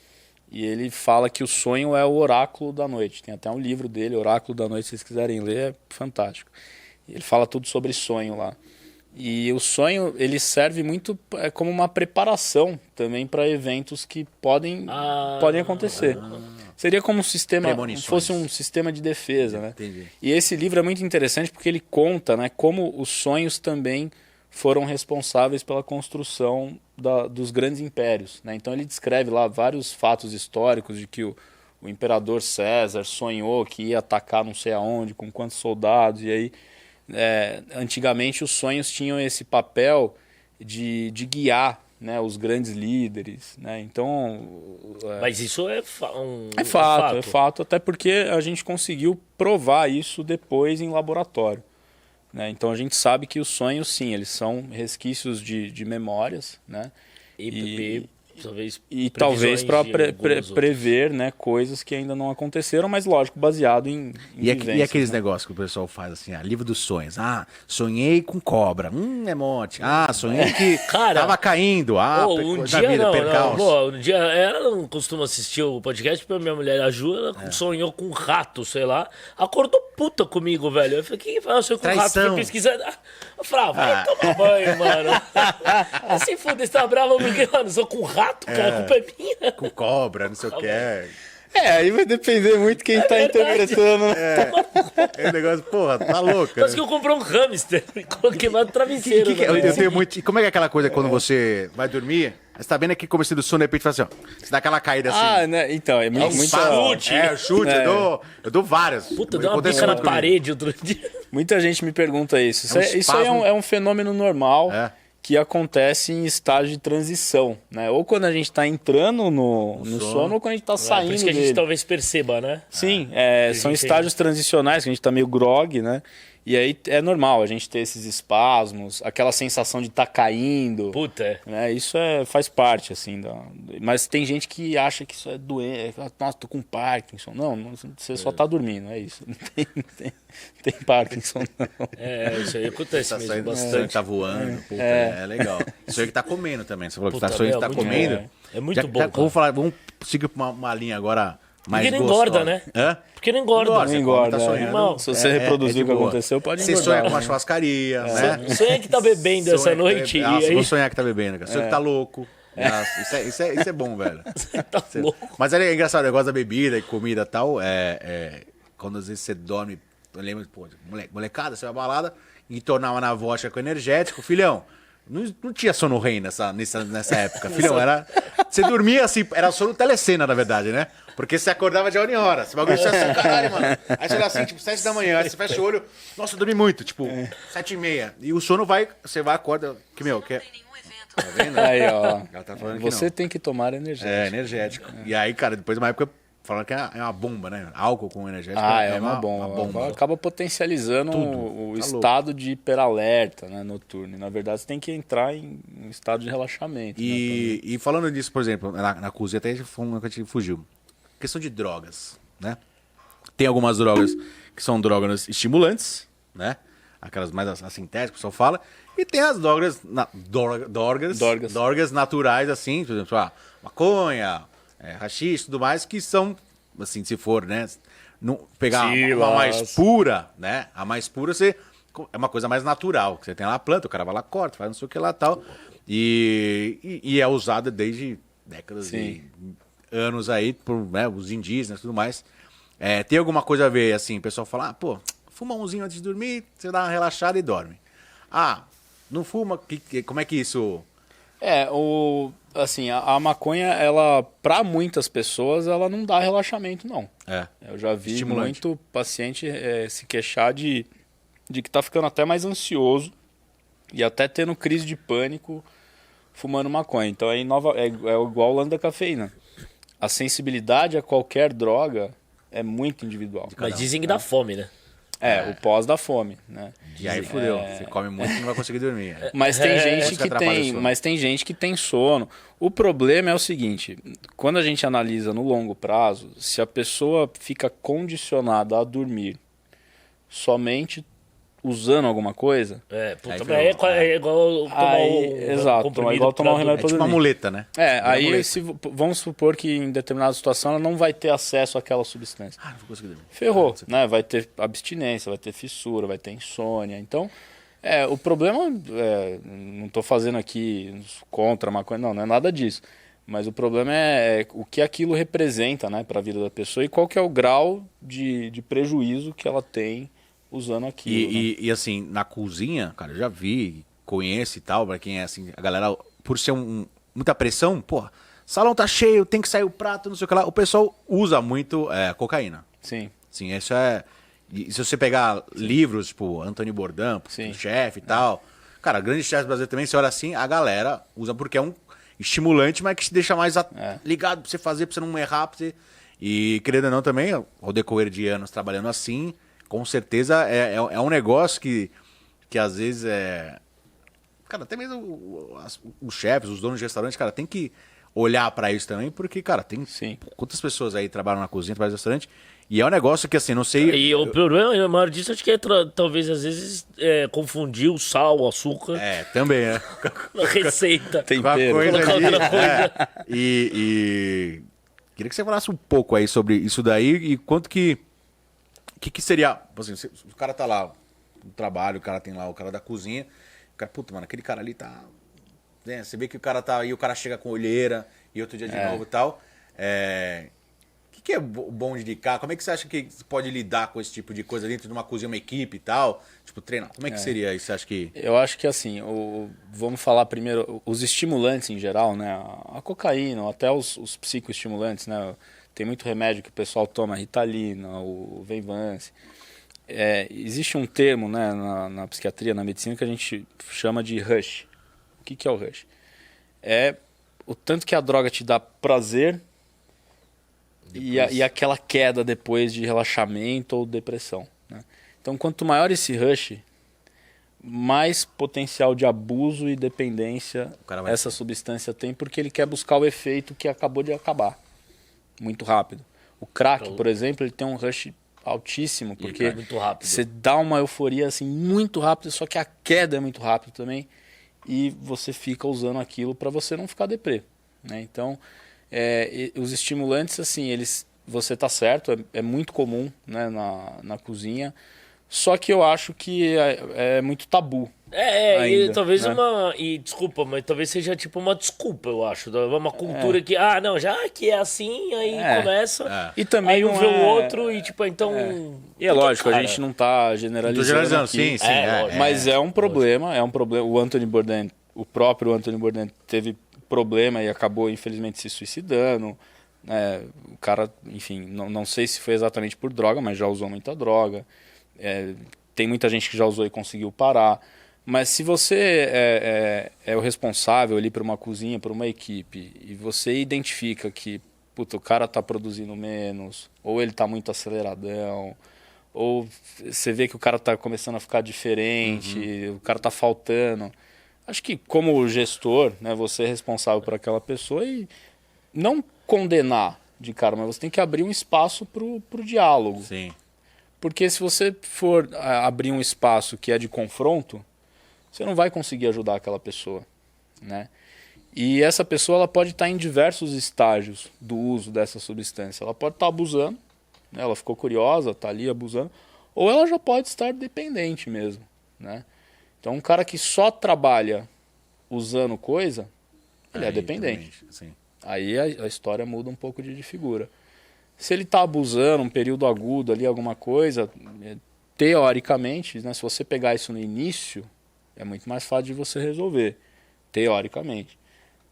E ele fala que o sonho é o oráculo da noite. Tem até um livro dele, Oráculo da Noite, se vocês quiserem ler, é fantástico. Ele fala tudo sobre sonho lá. E o sonho, ele serve muito como uma preparação também para eventos que podem acontecer. Seria como um sistema, fosse um sistema de defesa, né? Entendi. E esse livro é muito interessante porque ele conta, né, como os sonhos também foram responsáveis pela construção dos grandes impérios, né? Então ele descreve lá vários fatos históricos de que o imperador César sonhou que ia atacar não sei aonde, com quantos soldados, e aí antigamente os sonhos tinham esse papel de guiar, né, os grandes líderes, né? Então... Mas isso é É fato, até porque a gente conseguiu provar isso depois em laboratório. Né? Então a gente sabe que os sonhos, sim, eles são resquícios de memórias, né? E talvez para prever, né, coisas que ainda não aconteceram, mas lógico, baseado em e aqueles negócios que o pessoal faz assim, livro dos sonhos. Sonhei com cobra. É monte. Sonhei que tava caindo. Um dia ela não costuma assistir o podcast porque minha mulher ajuda, ela sonhou com um rato, sei lá. Acordou puta comigo, velho. Eu falei, que sonhou com um rato? Fui pesquisando. Eu falei, vai tomar banho, mano. Assim, foda-se, tá bravo porque, mano, sou com rato, cara, a culpa é minha. Com cobra, não sei o que. Aí vai depender muito quem tá interpretando. É negócio, porra, tá louco. Mas que eu comprei um hamster e coloquei mais no travesseiro. Eu tenho muito. Como é que é aquela coisa quando você vai dormir? Você tá vendo aqui como do sono, de repente fala assim, ó. Você dá aquela caída assim. Né? Então, é muito chute. Chute. Eu dou várias. Puta, deu uma bica na parede outro dia. Muita gente me pergunta isso. Isso aí é um fenômeno normal. Que acontece em estágio de transição, né? Ou quando a gente está entrando no sono, ou quando a gente está saindo dele. Por isso que a gente talvez perceba, né? Sim, são estágios transicionais, que a gente está meio grog, né? E aí é normal a gente ter esses espasmos, aquela sensação de estar caindo. Puta. Né? Isso faz parte, assim. Mas tem gente que acha que isso é doente. Nossa, tô com Parkinson. Não, você só tá dormindo, é isso. Não tem Parkinson, não. Isso aí acontece tá mesmo saindo, bastante. Tá voando, puta, é legal. Isso aí que tá comendo também. Você falou que tá comendo. É muito bom, Vamos seguir pra uma linha agora... Porque não engorda, né? Porque não engorda. Não engorda. Tá sonhando. Se você reproduzir o que aconteceu, pode engordar. Você sonha com uma churrascaria, né? Sonha que tá bebendo essa noite. Vou sonhar que tá bebendo, cara. Sonha que tá louco. Isso é bom, velho. Tá louco. Mas é engraçado, o negócio da bebida e comida e tal. Quando às vezes você dorme, eu lembro, molecada, você vai balada e tornava na vodka com energético. Filhão, Não tinha sono REM nessa época, filhão. Você dormia assim, era sono telecena, na verdade, né? Porque você acordava de hora em hora. Esse bagulho assim, caralho, mano. Aí você olha assim, tipo, 7 da manhã, aí você fecha o olho, nossa, eu dormi muito, tipo, 7h30. E o sono você vai, acorda, que meu, que é... Tá vendo? Aí, ó. Ela tá falando Você que tem que tomar energético. não. É, energético. E aí, cara, depois de uma época, falando que é uma bomba, né? Álcool com energético É uma bomba. Acaba potencializando o Tá estado de hiperalerta, né, noturno. E, na verdade, você tem que entrar em um estado de relaxamento. E falando disso, por exemplo, na cozinha até foi uma que a gente fugiu. Questão de drogas, né? Tem algumas drogas que são drogas estimulantes, né? Aquelas mais sintéticas, o pessoal fala. E tem as drogas naturais, assim, por exemplo, maconha, haxixe e tudo mais, que são, assim, se for, né? Pegar uma mais pura, né? A mais pura é uma coisa mais natural. Que você tem lá a planta, o cara vai lá, corta, faz não sei o que lá e tal. E é usada desde décadas de anos aí, por os indígenas e tudo mais. Tem alguma coisa a ver, assim, o pessoal fala, pô, fuma umzinho antes de dormir, você dá uma relaxada e dorme. Não fuma, como é que isso... Assim, a maconha, ela, para muitas pessoas, ela não dá relaxamento, não. Eu já vi muito paciente se queixar de que tá ficando até mais ansioso e até tendo crise de pânico fumando maconha. Então é igual o lance da cafeína. A sensibilidade a qualquer droga é muito individual. Mas dizem que dá fome, né? O pós da fome, né? E aí fudeu. Você come muito e não vai conseguir dormir. Mas tem gente que tem sono. O problema é o seguinte, quando a gente analisa no longo prazo, se a pessoa fica condicionada a dormir somente usando alguma coisa... É igual tomar exato, é igual tomar um remédio pra tipo dormir. uma muleta, né? Vamos supor que em determinada situação ela não vai ter acesso àquela substância. Não vou conseguir dormir. Ferrou, né? Vai ter abstinência, vai ter fissura, vai ter insônia. Então, o problema, não estou fazendo aqui contra a maconha, não é nada disso. Mas o problema é o que aquilo representa, né, para a vida da pessoa e qual que é o grau de prejuízo que ela tem usando aquilo. E assim, na cozinha, cara, eu já vi, conheço e tal, pra quem é assim, a galera, por ser muita pressão, porra, salão tá cheio, tem que sair o prato, não sei o que lá, o pessoal usa muito cocaína. Sim. Sim, isso é... E se você pegar livros, tipo, Anthony Bourdain, chefe e tal, cara, grandes chefes brasileiros também, você olha assim, a galera usa porque é um estimulante, mas que te deixa mais ligado pra você fazer, pra você não errar, pra você... E, querendo ou não, também, ao decorrer de anos trabalhando assim, com certeza é um negócio que às vezes Cara, até mesmo os chefes, os donos de restaurante, cara, tem que olhar pra isso também, porque, cara, tem quantas pessoas aí trabalham na cozinha, trabalham no restaurante, e é um negócio que, assim, não sei... E o problema maior disso, acho que talvez, às vezes, confundir o sal, o açúcar... também, né? Na receita. Tempero. Colocar outra coisa. E queria que você falasse um pouco aí sobre isso daí e quanto que seria, assim, o cara tá lá no trabalho, o cara tem lá o cara da cozinha, o cara, puta, mano, aquele cara ali tá... Né, você vê que o cara tá aí, o cara chega com olheira e outro dia de novo e tal. O que é bom de indicar? Como é que você acha que você pode lidar com esse tipo de coisa dentro de uma cozinha, uma equipe e tal? Tipo, treinar. Como é que seria isso? Você acha que... Eu acho que assim, vamos falar primeiro, os estimulantes em geral, né? A cocaína, até os psicoestimulantes, né? Tem muito remédio que o pessoal toma, Ritalina, o Venvance. Existe um termo, né, na psiquiatria, na medicina, que a gente chama de rush. O que é o rush? É o tanto que a droga te dá prazer e aquela queda depois de relaxamento ou depressão, né? Então, quanto maior esse rush, mais potencial de abuso e dependência essa substância tem, porque ele quer buscar o efeito que acabou de acabar muito rápido. O crack, por exemplo, ele tem um rush altíssimo, porque muito rápido. Você dá uma euforia assim muito rápida, só que a queda é muito rápida também, e você fica usando aquilo para você não ficar deprê, né? Então, os estimulantes, assim, você tá certo, é muito comum, né, na cozinha, só que eu acho que é muito tabu. Ainda, e talvez né? desculpa, mas talvez seja tipo uma desculpa, eu acho. Uma cultura que, já que é assim, aí começa. E também aí um vê o outro e tipo, então. E é lógico, a gente não tá generalizando. Sim. Mas é um problema, O Anthony Bourdain o próprio Anthony Bourdain teve problema e acabou, infelizmente, se suicidando. O cara, enfim, não sei se foi exatamente por droga, mas já usou muita droga. Tem muita gente que já usou e conseguiu parar. Mas se você é o responsável ali por uma cozinha, por uma equipe, e você identifica que o cara tá produzindo menos, ou ele tá muito aceleradão, ou você vê que o cara tá começando a ficar diferente, o cara tá faltando. Acho que como gestor, né, você é responsável por aquela pessoa e não condenar de cara, mas você tem que abrir um espaço pro diálogo. Sim. Porque se você for abrir um espaço que é de confronto, você não vai conseguir ajudar aquela pessoa, né? E essa pessoa ela pode estar em diversos estágios do uso dessa substância. Ela pode estar abusando, né? Ela ficou curiosa, está ali abusando, ou ela já pode estar dependente mesmo, né? Então um cara que só trabalha usando coisa, ele é dependente. Sim. Aí a história muda um pouco de figura. Se ele está abusando, um período agudo ali, alguma coisa, teoricamente, né, se você pegar isso no início, é muito mais fácil de você resolver, teoricamente.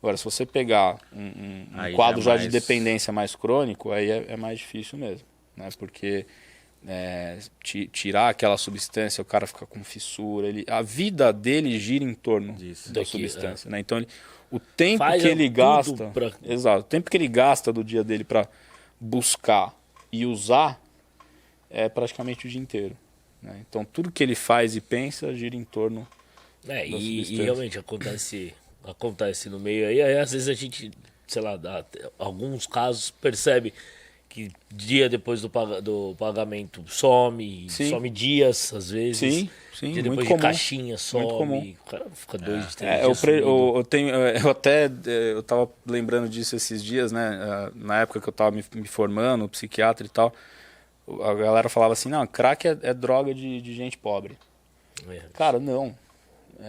Agora, se você pegar um quadro já de dependência mais crônico, aí é mais difícil mesmo, né? Porque tirar aquela substância, o cara fica com fissura, a vida dele gira em torno da substância, né? Então, o tempo que ele gasta, exato, o tempo que ele gasta do dia dele para buscar e usar é praticamente o dia inteiro, né? Então, tudo que ele faz e pensa gira em torno e realmente acontece no meio aí às vezes a gente, sei lá, alguns casos percebe que dia depois do pagamento some dias, às vezes. Sim, dia muito depois comum. de caixinha some, muito comum. o cara fica 2, 3 dias eu tava lembrando disso esses dias, né? Na época que eu tava me formando, psiquiatra e tal, a galera falava assim, não, crack é droga de gente pobre. Cara, não.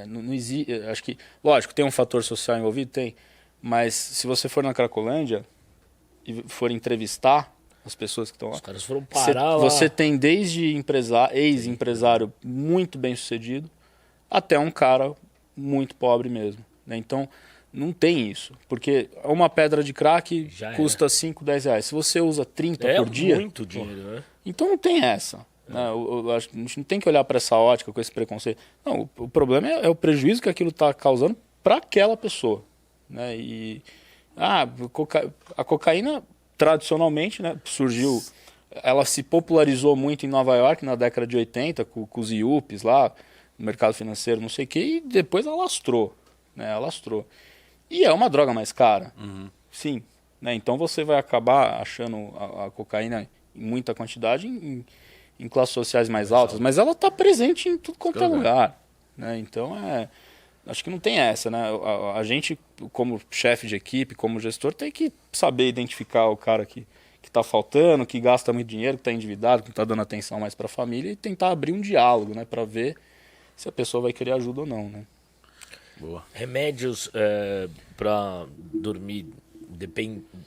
Não existe. Acho que, lógico, tem um fator social envolvido, tem. Mas se você for na Cracolândia e for entrevistar as pessoas que estão lá, os caras foram parar lá. Você tem desde ex-empresário muito bem sucedido até um cara muito pobre mesmo, né? Então não tem isso, porque uma pedra de crack custa 5, 10 reais. Se você usa 30 por dia, é muito dinheiro, né? Então não tem essa. Eu acho que a gente não tem que olhar para essa ótica com esse preconceito. Não, o problema é o prejuízo que aquilo está causando para aquela pessoa, né? E a cocaína tradicionalmente, né, surgiu, ela se popularizou muito em Nova York na década de 80 com os IUPs lá, no mercado financeiro, não sei o que, e depois alastrou, né? Alastrou. E é uma droga mais cara, sim, né? Então você vai acabar achando a cocaína em muita quantidade em classes sociais mais altas, mas ela está presente em tudo quanto é lugar, né? Então acho que não tem essa, né? A gente, como chefe de equipe, como gestor, tem que saber identificar o cara que está faltando, que gasta muito dinheiro, que está endividado, que não está dando atenção mais para a família e tentar abrir um diálogo, né? Para ver se a pessoa vai querer ajuda ou não, né? Boa. Remédios para dormir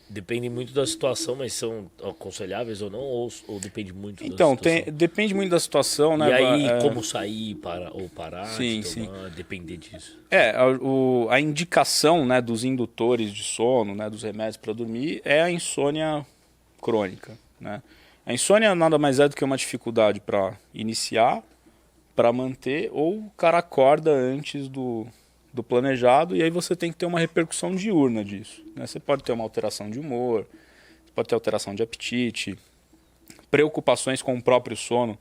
depende muito da situação, mas são aconselháveis ou não? Ou depende muito da situação? Então, depende muito da situação, né? E aí, como sair ou parar sim, de tomar, depender disso? A indicação, né, dos indutores de sono, né, dos remédios para dormir, é a insônia crônica, né? A insônia nada mais é do que uma dificuldade para iniciar, para manter, ou o cara acorda antes do planejado, e aí você tem que ter uma repercussão diurna disso, né? Você pode ter uma alteração de humor, você pode ter alteração de apetite, preocupações com o próprio sono.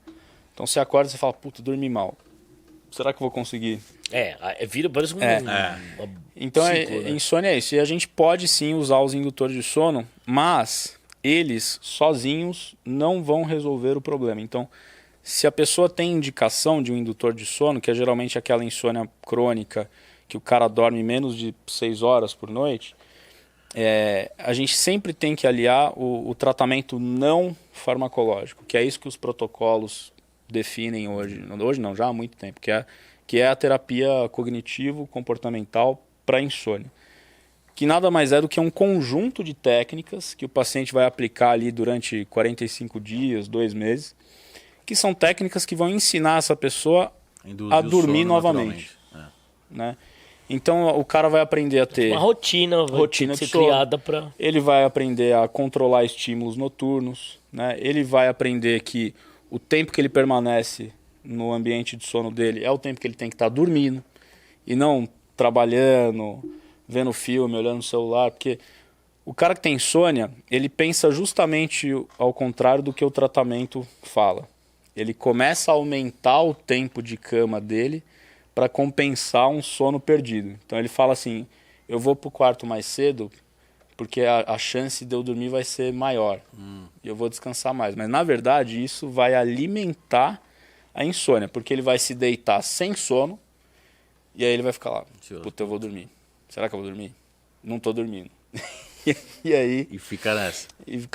Então você acorda e você fala, puta, dormi mal. Será que eu vou conseguir? Parece um Então ciclo, né? Insônia é isso. E a gente pode sim usar os indutores de sono, mas eles sozinhos não vão resolver o problema. Então, se a pessoa tem indicação de um indutor de sono, que é geralmente aquela insônia crônica, que o cara dorme menos de 6 horas por noite, a gente sempre tem que aliar o tratamento não farmacológico, que é isso que os protocolos definem hoje. Hoje não, já há muito tempo, que é a terapia cognitivo-comportamental para insônia. Que nada mais é do que um conjunto de técnicas que o paciente vai aplicar ali durante 45 dias, 2 meses, que são técnicas que vão ensinar essa pessoa a dormir novamente. Né? Então o cara vai aprender a ter Uma rotina vai rotina ter que de ser sono. criada para... Ele vai aprender a controlar estímulos noturnos, né? Ele vai aprender que o tempo que ele permanece no ambiente de sono dele é o tempo que ele tem que estar dormindo e não trabalhando, vendo filme, olhando o celular, porque o cara que tem insônia, ele pensa justamente ao contrário do que o tratamento fala. Ele começa a aumentar o tempo de cama dele para compensar um sono perdido. Então ele fala assim, eu vou pro quarto mais cedo porque a chance de eu dormir vai ser maior. E eu vou descansar mais. Mas na verdade isso vai alimentar a insônia, porque ele vai se deitar sem sono e aí ele vai ficar lá, puta, eu vou dormir. Será que eu vou dormir? Não tô dormindo. E aí... E fica nessa.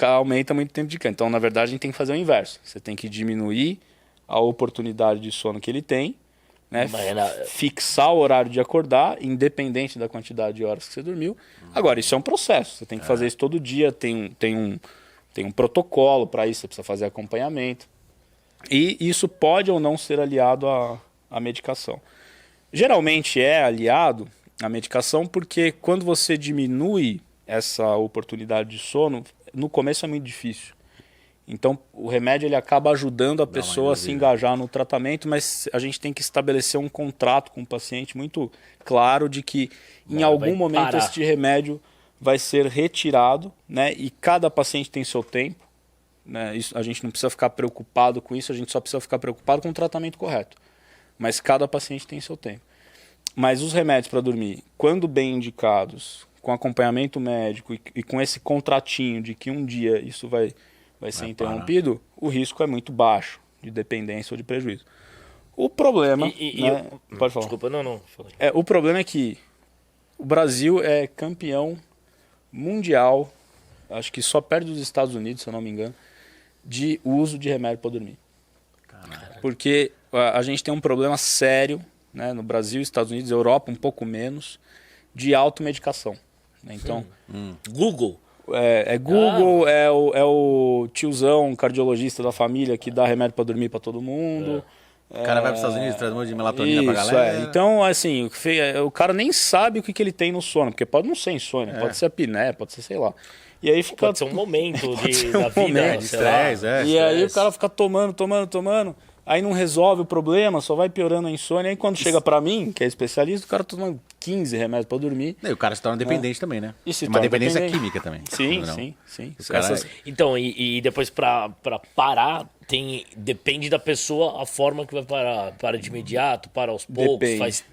aumenta muito o tempo de cama. Então, na verdade, a gente tem que fazer o inverso. Você tem que diminuir a oportunidade de sono que ele tem, né? Fixar o horário de acordar, independente da quantidade de horas que você dormiu. Agora, isso é um processo. Você tem que fazer isso todo dia. Tem um protocolo para isso. Você precisa fazer acompanhamento. E isso pode ou não ser aliado à medicação. Geralmente é aliado à medicação porque quando você diminui essa oportunidade de sono, no começo é muito difícil. Então o remédio ele acaba ajudando a pessoa a se engajar no tratamento, mas a gente tem que estabelecer um contrato com o paciente muito claro de que em algum momento este remédio vai ser retirado, né? E cada paciente tem seu tempo, né? Isso, a gente não precisa ficar preocupado com isso, a gente só precisa ficar preocupado com o tratamento correto. Mas cada paciente tem seu tempo. Mas os remédios para dormir, quando bem indicados, com acompanhamento médico e com esse contratinho de que um dia isso vai ser interrompido, o risco é muito baixo de dependência ou de prejuízo. O problema... Pode falar. Desculpa, não. Falei. O problema é que o Brasil é campeão mundial, acho que só perde dos Estados Unidos, se eu não me engano, de uso de remédio para dormir. Caralho. Porque a gente tem um problema sério, né, no Brasil, Estados Unidos, Europa um pouco menos, de automedicação. Então, Google. Google, é o tiozão cardiologista da família que dá remédio para dormir para todo mundo. O cara vai para os Estados Unidos, traz um monte de melatonina pra galera. Então, assim, o cara nem sabe o que ele tem no sono, porque pode não ser insônia, pode ser apneia, pode ser, sei lá. E aí fica... Pode ser um momento da vida, de estresse, E aí o cara fica tomando. Aí não resolve o problema, só vai piorando a insônia. Aí quando chega pra mim, que é especialista, o cara tomando 15 remédios pra dormir. E o cara se torna dependente também, né? E se uma torna dependência dependente. química também. Sim. Então, e depois pra parar, depende da pessoa a forma que vai parar. Para de imediato, para aos poucos,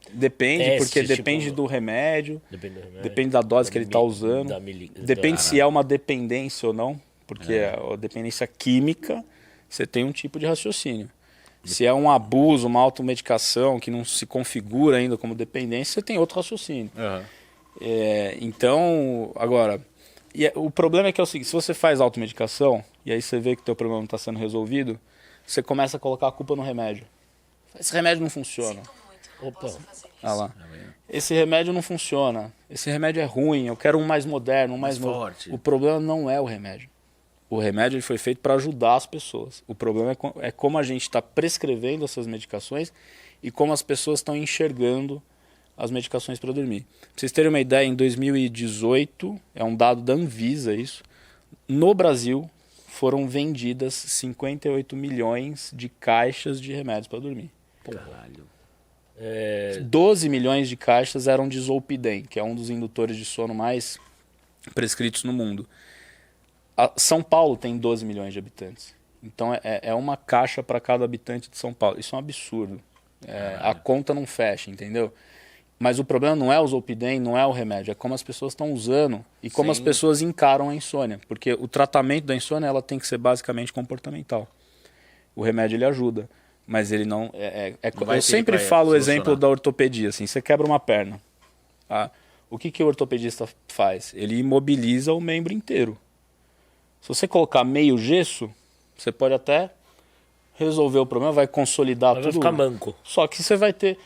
Depende, testes, porque depende do remédio, Depende do remédio, depende da dose que ele está usando, depende se é uma dependência ou não, porque a dependência química, você tem um tipo de raciocínio. Se é um abuso, uma automedicação que não se configura ainda como dependência, você tem outro raciocínio. Então, agora, o problema é que é o seguinte, se você faz automedicação, e aí você vê que o teu problema não está sendo resolvido, você começa a colocar a culpa no remédio. Esse remédio não funciona. Opa. Lá. Esse remédio não funciona. Esse remédio é ruim. Eu quero um mais moderno, um mais forte. O problema não é o remédio. O remédio ele foi feito para ajudar as pessoas. O problema é como a gente está prescrevendo essas medicações e como as pessoas estão enxergando as medicações para dormir. Pra vocês terem uma ideia, em 2018, é um dado da Anvisa isso, no Brasil foram vendidas 58 milhões de caixas de remédios para dormir. Caralho. 12 milhões de caixas eram de Zolpidem, que é um dos indutores de sono mais prescritos no mundo. São Paulo tem 12 milhões de habitantes. Então é uma caixa para cada habitante de São Paulo. Isso é um absurdo. A conta não fecha, entendeu? Mas o problema não é o Zolpidem, não é o remédio. É como as pessoas estão usando e como as pessoas encaram a insônia. Porque o tratamento da insônia ela tem que ser basicamente comportamental. O remédio ele ajuda. Mas ele não... eu sempre falo o exemplo da ortopedia. Assim, você quebra uma perna. O que o ortopedista faz? Ele imobiliza o membro inteiro. Se você colocar meio gesso, você pode até resolver o problema, vai consolidar tudo. Vai ficar manco. Só que você vai ter...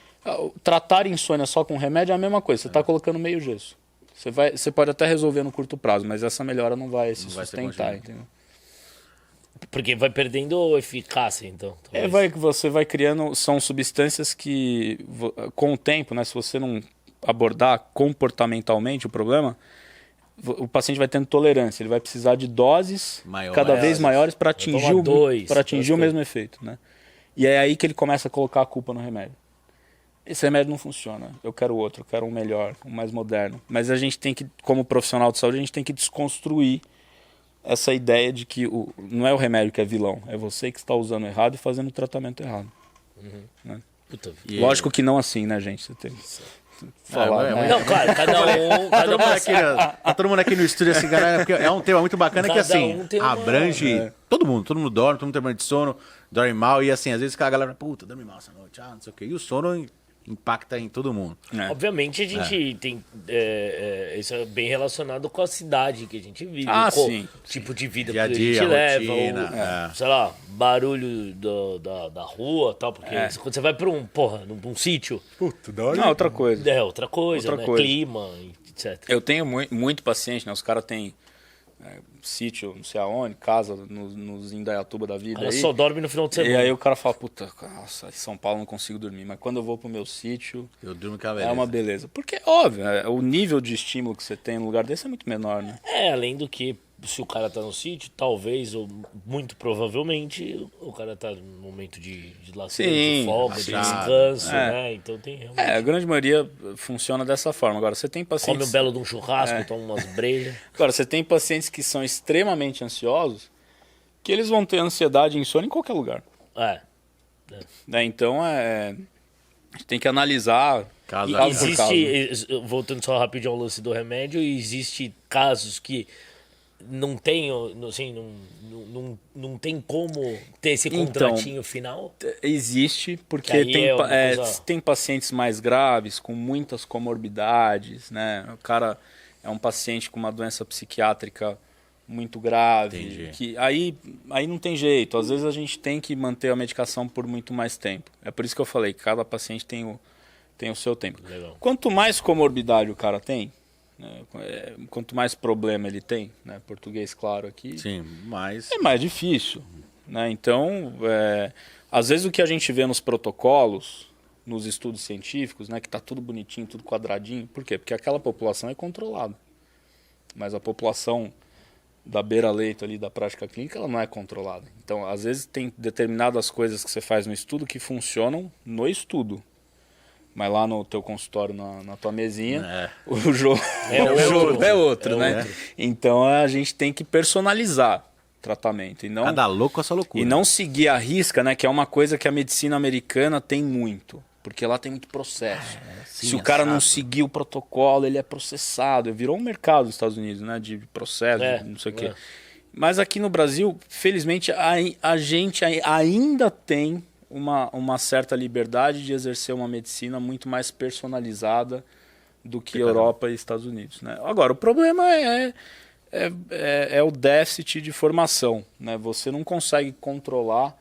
Tratar insônia só com remédio é a mesma coisa. Você está colocando meio gesso. Você pode até resolver no curto prazo, mas essa melhora não vai se sustentar, entendeu? Porque vai perdendo eficácia, então. Você vai criando... São substâncias que, com o tempo, né, se você não abordar comportamentalmente o problema, o paciente vai tendo tolerância, ele vai precisar de doses cada vez maiores para atingir, o mesmo efeito, né? E é aí que ele começa a colocar a culpa no remédio. Esse remédio não funciona, eu quero outro, eu quero um melhor, um mais moderno. Mas a gente tem que, como profissional de saúde, a gente tem que desconstruir essa ideia de que não é o remédio que é vilão, é você que está usando errado e fazendo o tratamento errado. Né? Puta, Lógico que não assim, né, gente? Você tem que falar. Né? Não, claro, Tá todo mundo aqui no estúdio assim, galera, porque é um tema muito bacana que assim, abrange todo mundo dorme, todo mundo tem problema de sono, dorme mal, e assim, às vezes a galera, puta, dorme mal essa noite, não sei o quê. E o sono impacta em todo mundo. Obviamente a gente tem. Isso é bem relacionado com a cidade que a gente vive. Sim. Tipo de vida Dia a que a dia, gente leva. rotina, sei lá, barulho da rua e tal. Porque quando você vai pra num sítio. Puta, da hora. Não, outra coisa. É outra coisa, né? Clima, etc. Eu tenho muito paciente, né? Os caras têm sítio, não sei aonde, casa nos Indaiatuba da vida. Ela só dorme no final de semana. E aí o cara fala, puta, nossa, em São Paulo não consigo dormir. Mas quando eu vou pro meu sítio, eu durmo com a beleza. É uma beleza. Porque, óbvio, o nível de estímulo que você tem no lugar desse é muito menor, né? Além do que, se o cara tá no sítio, talvez, ou muito provavelmente, o cara tá no momento de lazer, de folga, de descanso, né? Então tem realmente... a grande maioria funciona dessa forma. Agora, você tem pacientes... Come um belo de um churrasco, toma umas brejas. Agora, você tem pacientes que são extremamente ansiosos, que eles vão ter ansiedade e insônia em qualquer lugar. Então, a gente tem que analisar... Voltando só rapidinho ao lance do remédio, existe casos que não tem, assim, não tem como ter esse contratinho final? Existe, porque tem pacientes mais graves, com muitas comorbidades, né? O cara é um paciente com uma doença psiquiátrica muito grave, que aí não tem jeito. Às vezes a gente tem que manter a medicação por muito mais tempo. É por isso que eu falei que cada paciente tem o seu tempo. Legal. Quanto mais comorbidade o cara tem, né, quanto mais problema ele tem, né, português claro aqui, é mais difícil. Né? Então, às vezes o que a gente vê nos protocolos, nos estudos científicos, né, que está tudo bonitinho, tudo quadradinho, por quê? Porque aquela população é controlada. Mas a população da beira-leito ali da prática clínica, ela não é controlada. Então, às vezes tem determinadas coisas que você faz no estudo que funcionam no estudo. Mas lá no teu consultório, na tua mesinha, o jogo é outro, né? Então a gente tem que personalizar o tratamento. E não, cada louco com a sua loucura. E não seguir a risca, né? Que é uma coisa que a medicina americana tem muito. Porque lá tem muito processo. Se o cara não seguir o protocolo, ele é processado. Virou um mercado nos Estados Unidos, né? De processo, não sei o quê. Mas aqui no Brasil, felizmente, a gente ainda tem uma certa liberdade de exercer uma medicina muito mais personalizada do que Europa e Estados Unidos. Né? Agora, o problema é o déficit de formação. Né? Você não consegue controlar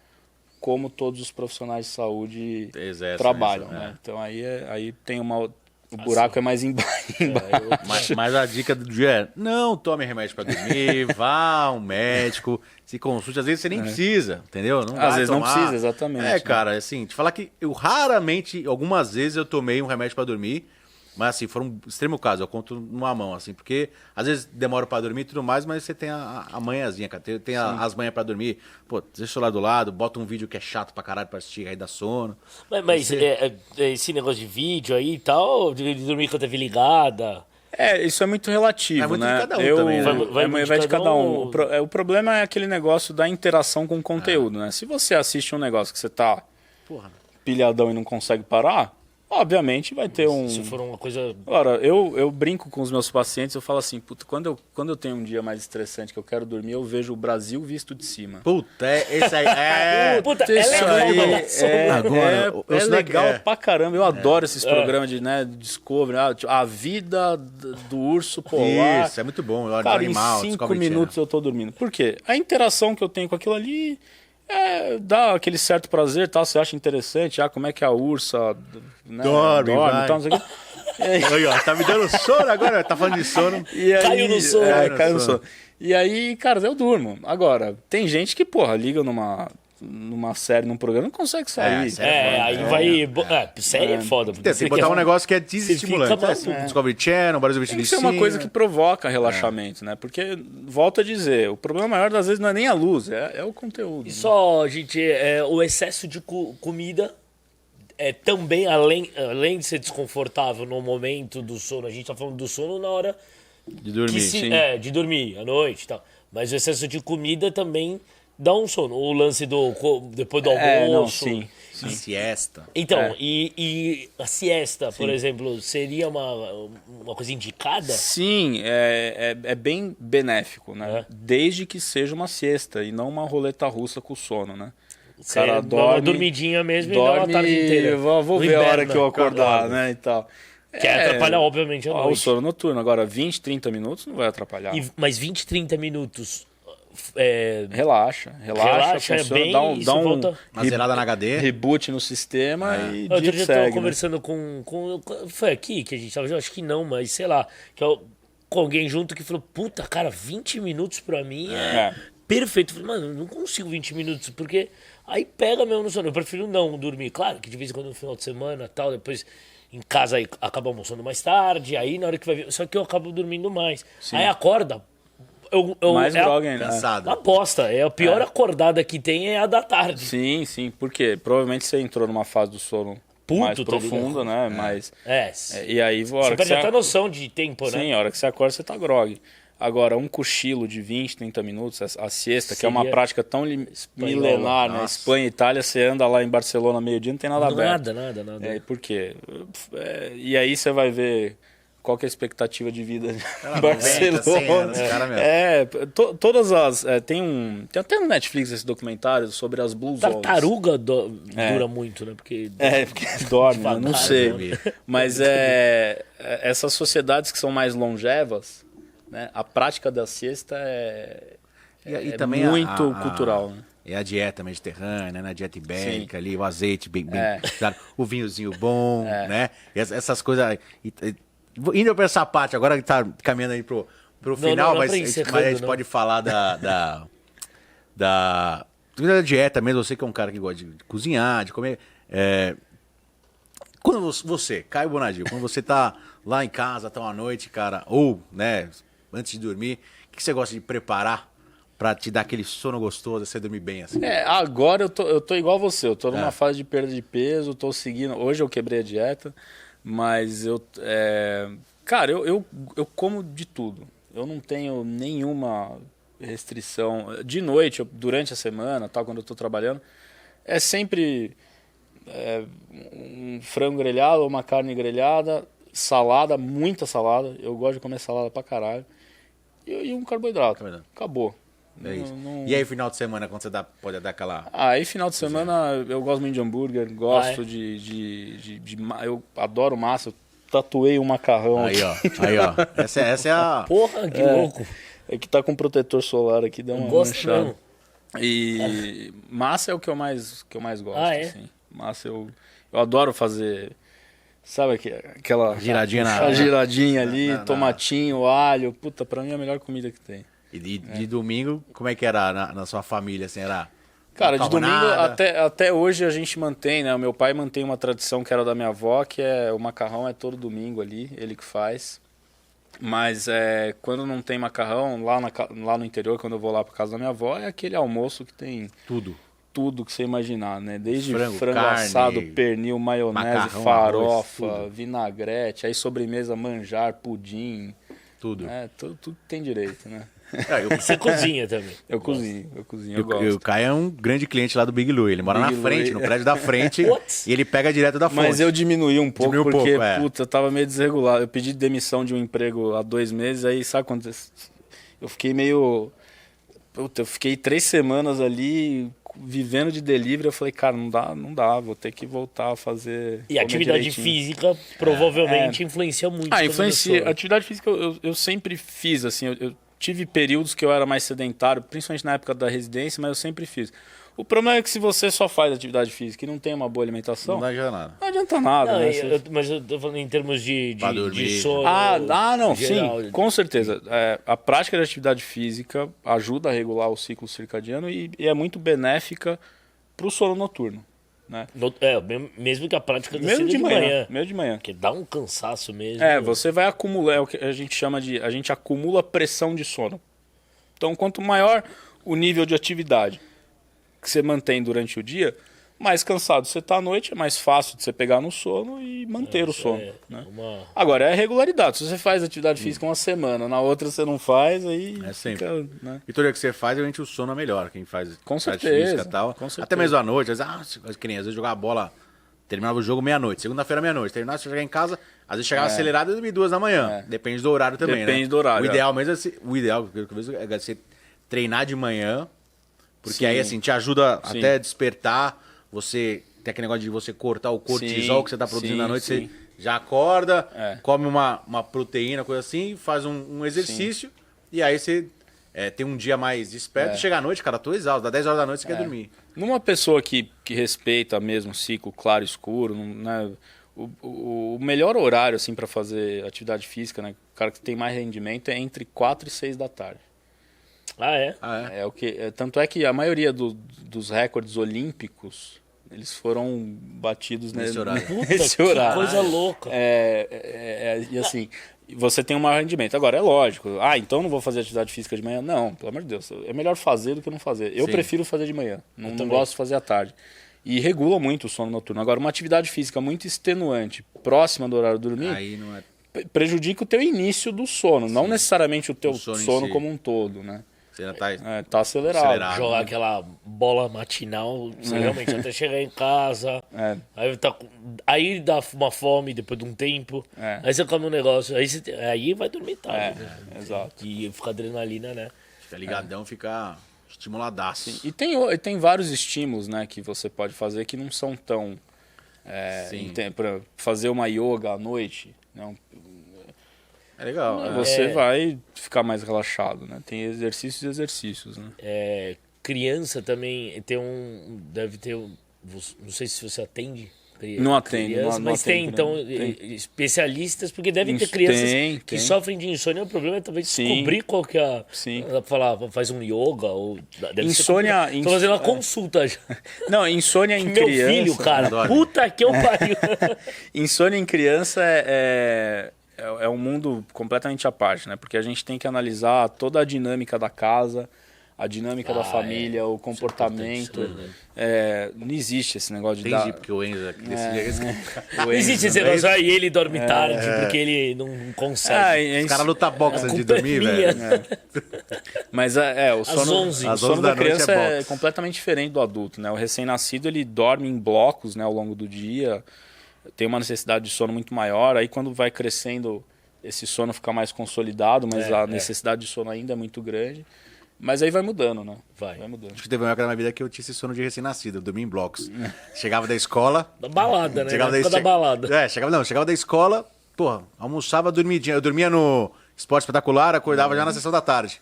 como todos os profissionais de saúde trabalham. Né? Então aí tem o buraco é mais embaixo. Mas a dica do dia é: não tome remédio para dormir, vá ao médico, se consulte. Às vezes você nem precisa, entendeu? Às vezes não precisa, exatamente. Cara, assim, te falar que eu raramente, algumas vezes eu tomei um remédio para dormir, mas assim, foi um extremo caso, eu conto numa mão, assim, porque às vezes demora para dormir e tudo mais, mas você tem a manhãzinha, cara, tem as manhas para dormir, pô, deixa o lá do lado, bota um vídeo que é chato pra caralho pra assistir, aí dá sono. Mas esse negócio de vídeo aí e tal, de dormir com a TV ligada... isso é muito relativo, muito né? De cada um também, né? Vai de cada um. O problema é aquele negócio da interação com o conteúdo, né? Se você assiste um negócio que você tá pilhadão e não consegue parar, obviamente vai ter Se for uma coisa... Agora, eu brinco com os meus pacientes, eu falo assim, puta, quando eu tenho um dia mais estressante que eu quero dormir, eu vejo o Brasil visto de cima. Puta, esse aí... Puta, isso é legal pra caramba. Eu adoro esses programas de Discovery, a vida do urso polar. Isso, é muito bom. Cara, em 5 minutos eu tô dormindo. Por quê? A interação que eu tenho com aquilo ali... dá aquele certo prazer, tal, você acha interessante, como é que a ursa, né, dorme tal, não sei o quê. Aí, ó, tá me dando sono agora, tá falando de sono. E aí, caiu no sono. Caiu no sono. E aí, cara, eu durmo. Agora, tem gente que, liga numa numa série, num programa, não consegue sair. Série é foda. Tem que botar um negócio que é desestimulante. fica maluco. Discovery Channel, Brasil Tem que ser uma coisa que provoca relaxamento, né? Porque, volto a dizer, o problema maior das vezes não é nem a luz, é o conteúdo. E só, gente, o excesso de comida também, além de ser desconfortável no momento do sono, a gente tá falando do sono na hora de dormir. de dormir, à noite e tal. Mas o excesso de comida também dá um sono. O lance depois do almoço. Sim. A siesta. Então, e a siesta, por exemplo, seria uma coisa indicada? Sim, é bem benéfico, né? Desde que seja uma siesta e não uma roleta russa com sono, né? O cara dorme... Uma dormidinha mesmo dorme, e não a tarde inteira. Vou ver a hora que eu acordar, né? E tal. Que atrapalhar, obviamente, a noite. O sono noturno. Agora, 20, 30 minutos não vai atrapalhar. Mas 20, 30 minutos... Relaxa, funciona, dá uma zerada na HD, reboot no sistema e outro dia eu tava segue, conversando com foi aqui que a gente tava, eu acho que não, mas sei lá, com alguém junto que falou, puta, cara, 20 minutos pra mim é perfeito. Eu falei, mano, eu não consigo 20 minutos, porque aí pega mesmo no sono. Eu prefiro não dormir. Claro que de vez em quando no final de semana tal, depois em casa aí acaba almoçando mais tarde, aí na hora que vai vir, só que eu acabo dormindo mais. Sim. Aí acorda, mais grog ainda. Uma bosta. A pior acordada que tem é a da tarde. Sim, porque provavelmente você entrou numa fase do sono mais profunda, né? Mas, e aí, você perde até noção de tempo, né? Sim, a hora que você acorda, você tá grog. Agora, um cochilo de 20, 30 minutos, a siesta, que é uma prática tão milenar, né? Espanha e Itália, você anda lá em Barcelona meio-dia, não tem nada aberto. Nada. Por quê? E aí você vai ver... Qual que é a expectativa de vida de Barcelona? Todas as... Tem até no Netflix esse documentário sobre as Blue Zones. Tartaruga dura muito, né? Porque dorme, não sei. Mas essas sociedades que são mais longevas, né? A prática da siesta e também muito cultural. Né? É a dieta mediterrânea, né? A dieta ibérica ali, o azeite bem claro, o vinhozinho bom, né? Essas coisas... Indo para essa parte, agora que tá caminhando aí pro final, mas a gente pode falar da dieta mesmo. Eu sei que é um cara que gosta de cozinhar, de comer. Quando você, Caio Bonadio, quando você tá lá em casa, tá uma noite, cara, ou, né, antes de dormir, o que você gosta de preparar pra te dar aquele sono gostoso, você dormir bem assim? Agora eu tô igual você, eu tô numa fase de perda de peso, tô seguindo. Hoje eu quebrei a dieta. Mas cara, eu como de tudo. Eu não tenho nenhuma restrição. De noite, durante a semana, tal, quando eu estou trabalhando, é sempre um frango grelhado ou uma carne grelhada, salada, muita salada. Eu gosto de comer salada pra caralho. E um carboidrato. Acabou. É isso. E aí, final de semana, quando você pode dar aquela... Aí, final de semana, eu gosto muito de hambúrguer, gosto eu adoro massa, eu tatuei um macarrão. Aí, ó. Essa é a... Porra, que louco. É que tá com protetor solar aqui, dá uma manchada. E mesmo. Massa é o que eu mais gosto. Assim. Massa eu adoro fazer... Sabe aquela... giradinha ali, tomatinho, alho. Puta, pra mim é a melhor comida que tem. E de domingo, como é que era na sua família? Assim, era... Cara, de domingo até hoje a gente mantém, né? O meu pai mantém uma tradição que era da minha avó, que o macarrão é todo domingo ali, ele que faz. Mas quando não tem macarrão, lá no interior, quando eu vou lá pra casa da minha avó, é aquele almoço que tem... Tudo que você imaginar, né? Desde frango assado, pernil, maionese, macarrão, farofa, arroz, vinagrete, aí sobremesa, manjar, pudim. Tudo. Tudo tem direito, né? Você cozinha também. Eu cozinho, eu gosto. O Caio é um grande cliente lá do Big Louie. Ele mora na frente, no prédio da frente, e ele pega direto da fonte. Mas eu diminuí um pouco, porque, puta, eu tava meio desregulado. Eu pedi demissão de um emprego há 2 meses, aí sabe quando... Eu fiquei meio... Puta, eu fiquei 3 semanas ali... vivendo de delivery, eu falei, cara, não dá, vou ter que voltar a fazer... E a atividade física provavelmente influencia muito. Influencia. A atividade física eu sempre fiz, assim, eu tive períodos que eu era mais sedentário, principalmente na época da residência, mas eu sempre fiz. O problema é que se você só faz atividade física e não tem uma boa alimentação... Não adianta nada. Não adianta nada, né? Mas eu tô falando em termos de sono... não, geral. Sim, com certeza. A prática de atividade física ajuda a regular o ciclo circadiano e é muito benéfica pro sono noturno. Né? Mesmo que a prática tenha Mesmo sido de manhã. Mesmo de manhã. Porque dá um cansaço mesmo. Você vai acumular, é o que a gente chama de... A gente acumula pressão de sono. Então, quanto maior o nível de atividade que você mantém durante o dia, mais cansado você está à noite, é mais fácil de você pegar no sono e manter o sono. Né? Agora, é a regularidade. Se você faz atividade física uma semana, na outra você não faz, aí sempre. Fica, né? E todo dia que você faz, realmente o sono é melhor. Quem faz Com atividade certeza, física e tal. com certeza. Até mesmo à noite. Às vezes jogar a bola, terminava o jogo meia-noite. Segunda-feira, meia-noite. Terminava, você chegar em casa, às vezes chegava acelerado e dormia 2 da manhã. Depende do horário também, Depende do horário. O ideal mesmo é você treinar de manhã, porque aí assim, te ajuda até a despertar, você tem aquele negócio de você cortar o cortisol que você está produzindo à noite, você já acorda, come uma proteína, coisa assim, faz um exercício, e aí você tem um dia mais desperto, e chega à noite, cara, tô exausto, dá 10 horas da noite você quer dormir. Numa pessoa que respeita mesmo o ciclo claro e escuro, né, o melhor horário assim, para fazer atividade física, né, o cara que tem mais rendimento é entre 4 e 6 da tarde. É o que, tanto é que a maioria dos recordes olímpicos eles foram batidos nesse horário. Nesse horário. Que coisa louca. E assim, você tem um maior rendimento. Agora, é lógico. Então não vou fazer atividade física de manhã? Não, pelo amor de Deus. É melhor fazer do que não fazer. Eu prefiro fazer de manhã. Não gosto de fazer à tarde. E regula muito o sono noturno. Agora, uma atividade física muito extenuante, próxima do horário de dormir, aí não prejudica o teu início do sono. Não necessariamente o teu sono como um todo, né? Você já tá acelerado. Jogar aquela bola matinal, você realmente até chegar em casa, aí dá uma fome depois de um tempo, aí você come um negócio, aí vai dormir tarde. Exato. E fica adrenalina, né? Fica ligadão, fica estimuladaço. Sim. E tem vários estímulos, né, que você pode fazer que não são tão... para fazer uma yoga à noite, né, é legal. Você vai ficar mais relaxado, né? Tem exercícios e exercícios, né? Criança também deve ter não sei se você atende. Não atende, mas tem, então, especialistas, porque devem ter crianças que sofrem de insônia. O problema é talvez descobrir qual que é falar, faz um yoga ou... Insônia... Tô fazendo uma consulta já. Não, insônia em criança... Meu filho, cara, puta que eu pariu. Insônia em criança é um mundo completamente à parte, né? Porque a gente tem que analisar toda a dinâmica da casa, a dinâmica da família, o comportamento. Não existe esse negócio de Entendi, porque o Enzo não existe esse negócio, e ele dorme tarde porque ele não consegue. Os caras lutam boxe antes de dormir, velho. Mas o sono da criança é completamente diferente do adulto, né? O recém-nascido, ele dorme em blocos, né, ao longo do dia, tem uma necessidade de sono muito maior, aí quando vai crescendo esse sono fica mais consolidado, mas a necessidade de sono ainda é muito grande. Mas aí vai mudando, né? Vai mudando. Acho que teve uma época na minha vida que eu tinha esse sono de recém-nascido, eu dormia em blocos. Chegava da escola... Da balada, né? Da balada. Chegava da escola, almoçava, dormidinha. Eu dormia no Esporte Espetacular, acordava já na sessão da tarde.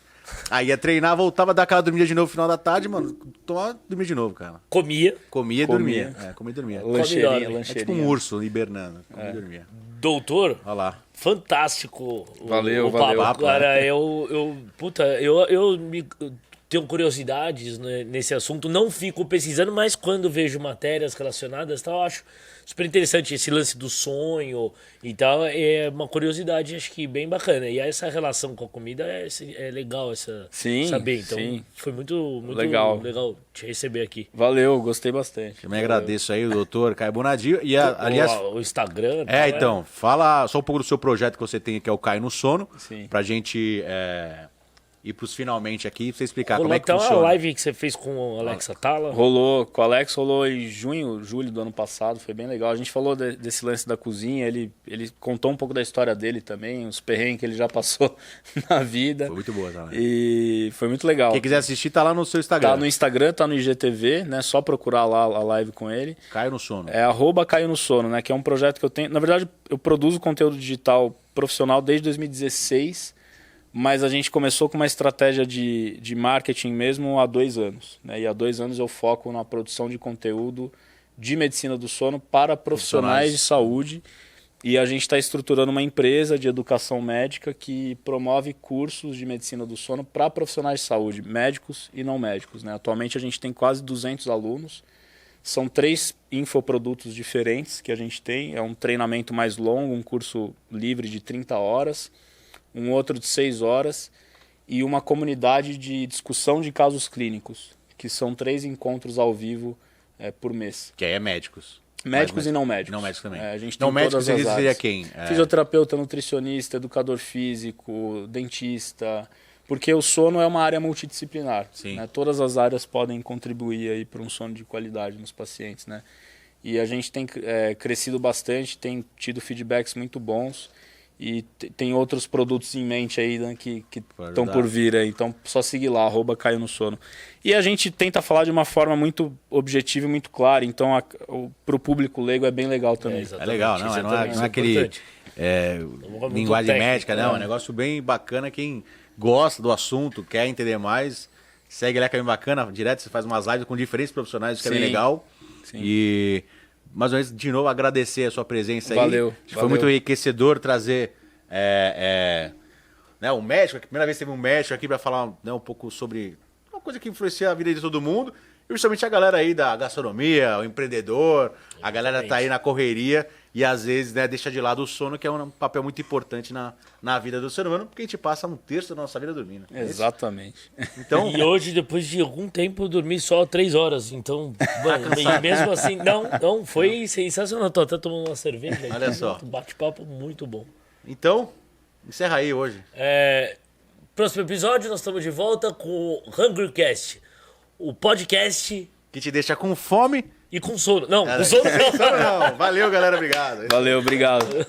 Aí ia treinar, voltava, dar aquela dormida de novo no final da tarde, mano, dormia de novo, cara. Comia e dormia. Comia e dormia. Lancheirinha. É tipo um urso hibernando. Comia e dormia. Doutor, olha lá. Fantástico. Valeu. Cara, eu tenho curiosidades, né, nesse assunto. Não fico pesquisando, mas quando vejo matérias relacionadas, eu acho super interessante esse lance do sonho e tal. É uma curiosidade, acho que bem bacana. E essa relação com a comida é legal saber. Então, foi muito legal te receber aqui. Valeu, gostei bastante. Também agradeço aí o doutor Caio Bonadio. E aliás, o Instagram. Então, fala só um pouco do seu projeto que você tem, que é o Caio no Sono, pra gente ir pros finalmente aqui, pra você explicar como é que funciona. Então, a live que você fez com o Alex Atala? Rolou com o Alex, rolou em julho do ano passado, foi bem legal. A gente falou desse lance da cozinha, ele contou um pouco da história dele também, os perrengues que ele já passou na vida. Foi muito boa também. E foi muito legal. Quem quiser assistir, tá lá no seu Instagram. Tá no Instagram, tá no IGTV, né? Só procurar lá a live com ele. Caio no Sono. É @Caio no Sono, né? Que é um projeto que eu tenho. Na verdade, eu produzo conteúdo digital profissional desde 2016. Mas a gente começou com uma estratégia de marketing mesmo há 2 anos. Né? E há 2 anos eu foco na produção de conteúdo de medicina do sono para profissionais de saúde. E a gente está estruturando uma empresa de educação médica que promove cursos de medicina do sono para profissionais de saúde, médicos e não médicos. Né? Atualmente a gente tem quase 200 alunos São 3 infoprodutos diferentes que a gente tem. É um treinamento mais longo, um curso livre de 30 horas, um outro de 6 horas e uma comunidade de discussão de casos clínicos, que são 3 encontros ao vivo por mês. Que aí é médicos. Médicos e não médicos. Não médicos também. A gente não tem médicos todas as seria áreas. quem? Fisioterapeuta, nutricionista, educador físico, dentista. Porque o sono é uma área multidisciplinar. Sim. Né? Todas as áreas podem contribuir aí para um sono de qualidade nos pacientes. Né? E a gente tem crescido bastante, tem tido feedbacks muito bons. E tem outros produtos em mente aí, né, que estão por vir aí. Então, só seguir lá, @Caio no Sono. E a gente tenta falar de uma forma muito objetiva e muito clara. Então, para o público leigo é bem legal também. É legal, não é aquele linguagem médica, não. É um negócio bem bacana. Quem gosta do assunto, quer entender mais, segue lá, que é bem bacana. Direto você faz umas lives com diferentes profissionais, que é bem legal. Sim. E... mais ou menos, de novo, agradecer a sua presença aí. Valeu. Foi muito enriquecedor trazer né, um médico. A primeira vez que teve um médico aqui para falar, né, um pouco sobre uma coisa que influencia a vida de todo mundo. E principalmente a galera aí da gastronomia, o empreendedor, a galera tá aí na correria e às vezes, né, deixa de lado o sono, que é um papel muito importante na vida do ser humano, porque a gente passa 1/3 da nossa vida dormindo. Exatamente. Então, E hoje, depois de algum tempo, eu dormi só 3 horas. Então, e mesmo assim, não, foi sensacional. Tô até tomando uma cerveja. Olha aqui, só. Um bate-papo muito bom. então, encerra aí hoje. Próximo episódio, nós estamos de volta com o HungryCast, o podcast Que te deixa com fome. e com sono. Não, com sono não. Não, valeu, galera. Obrigado. Valeu, obrigado.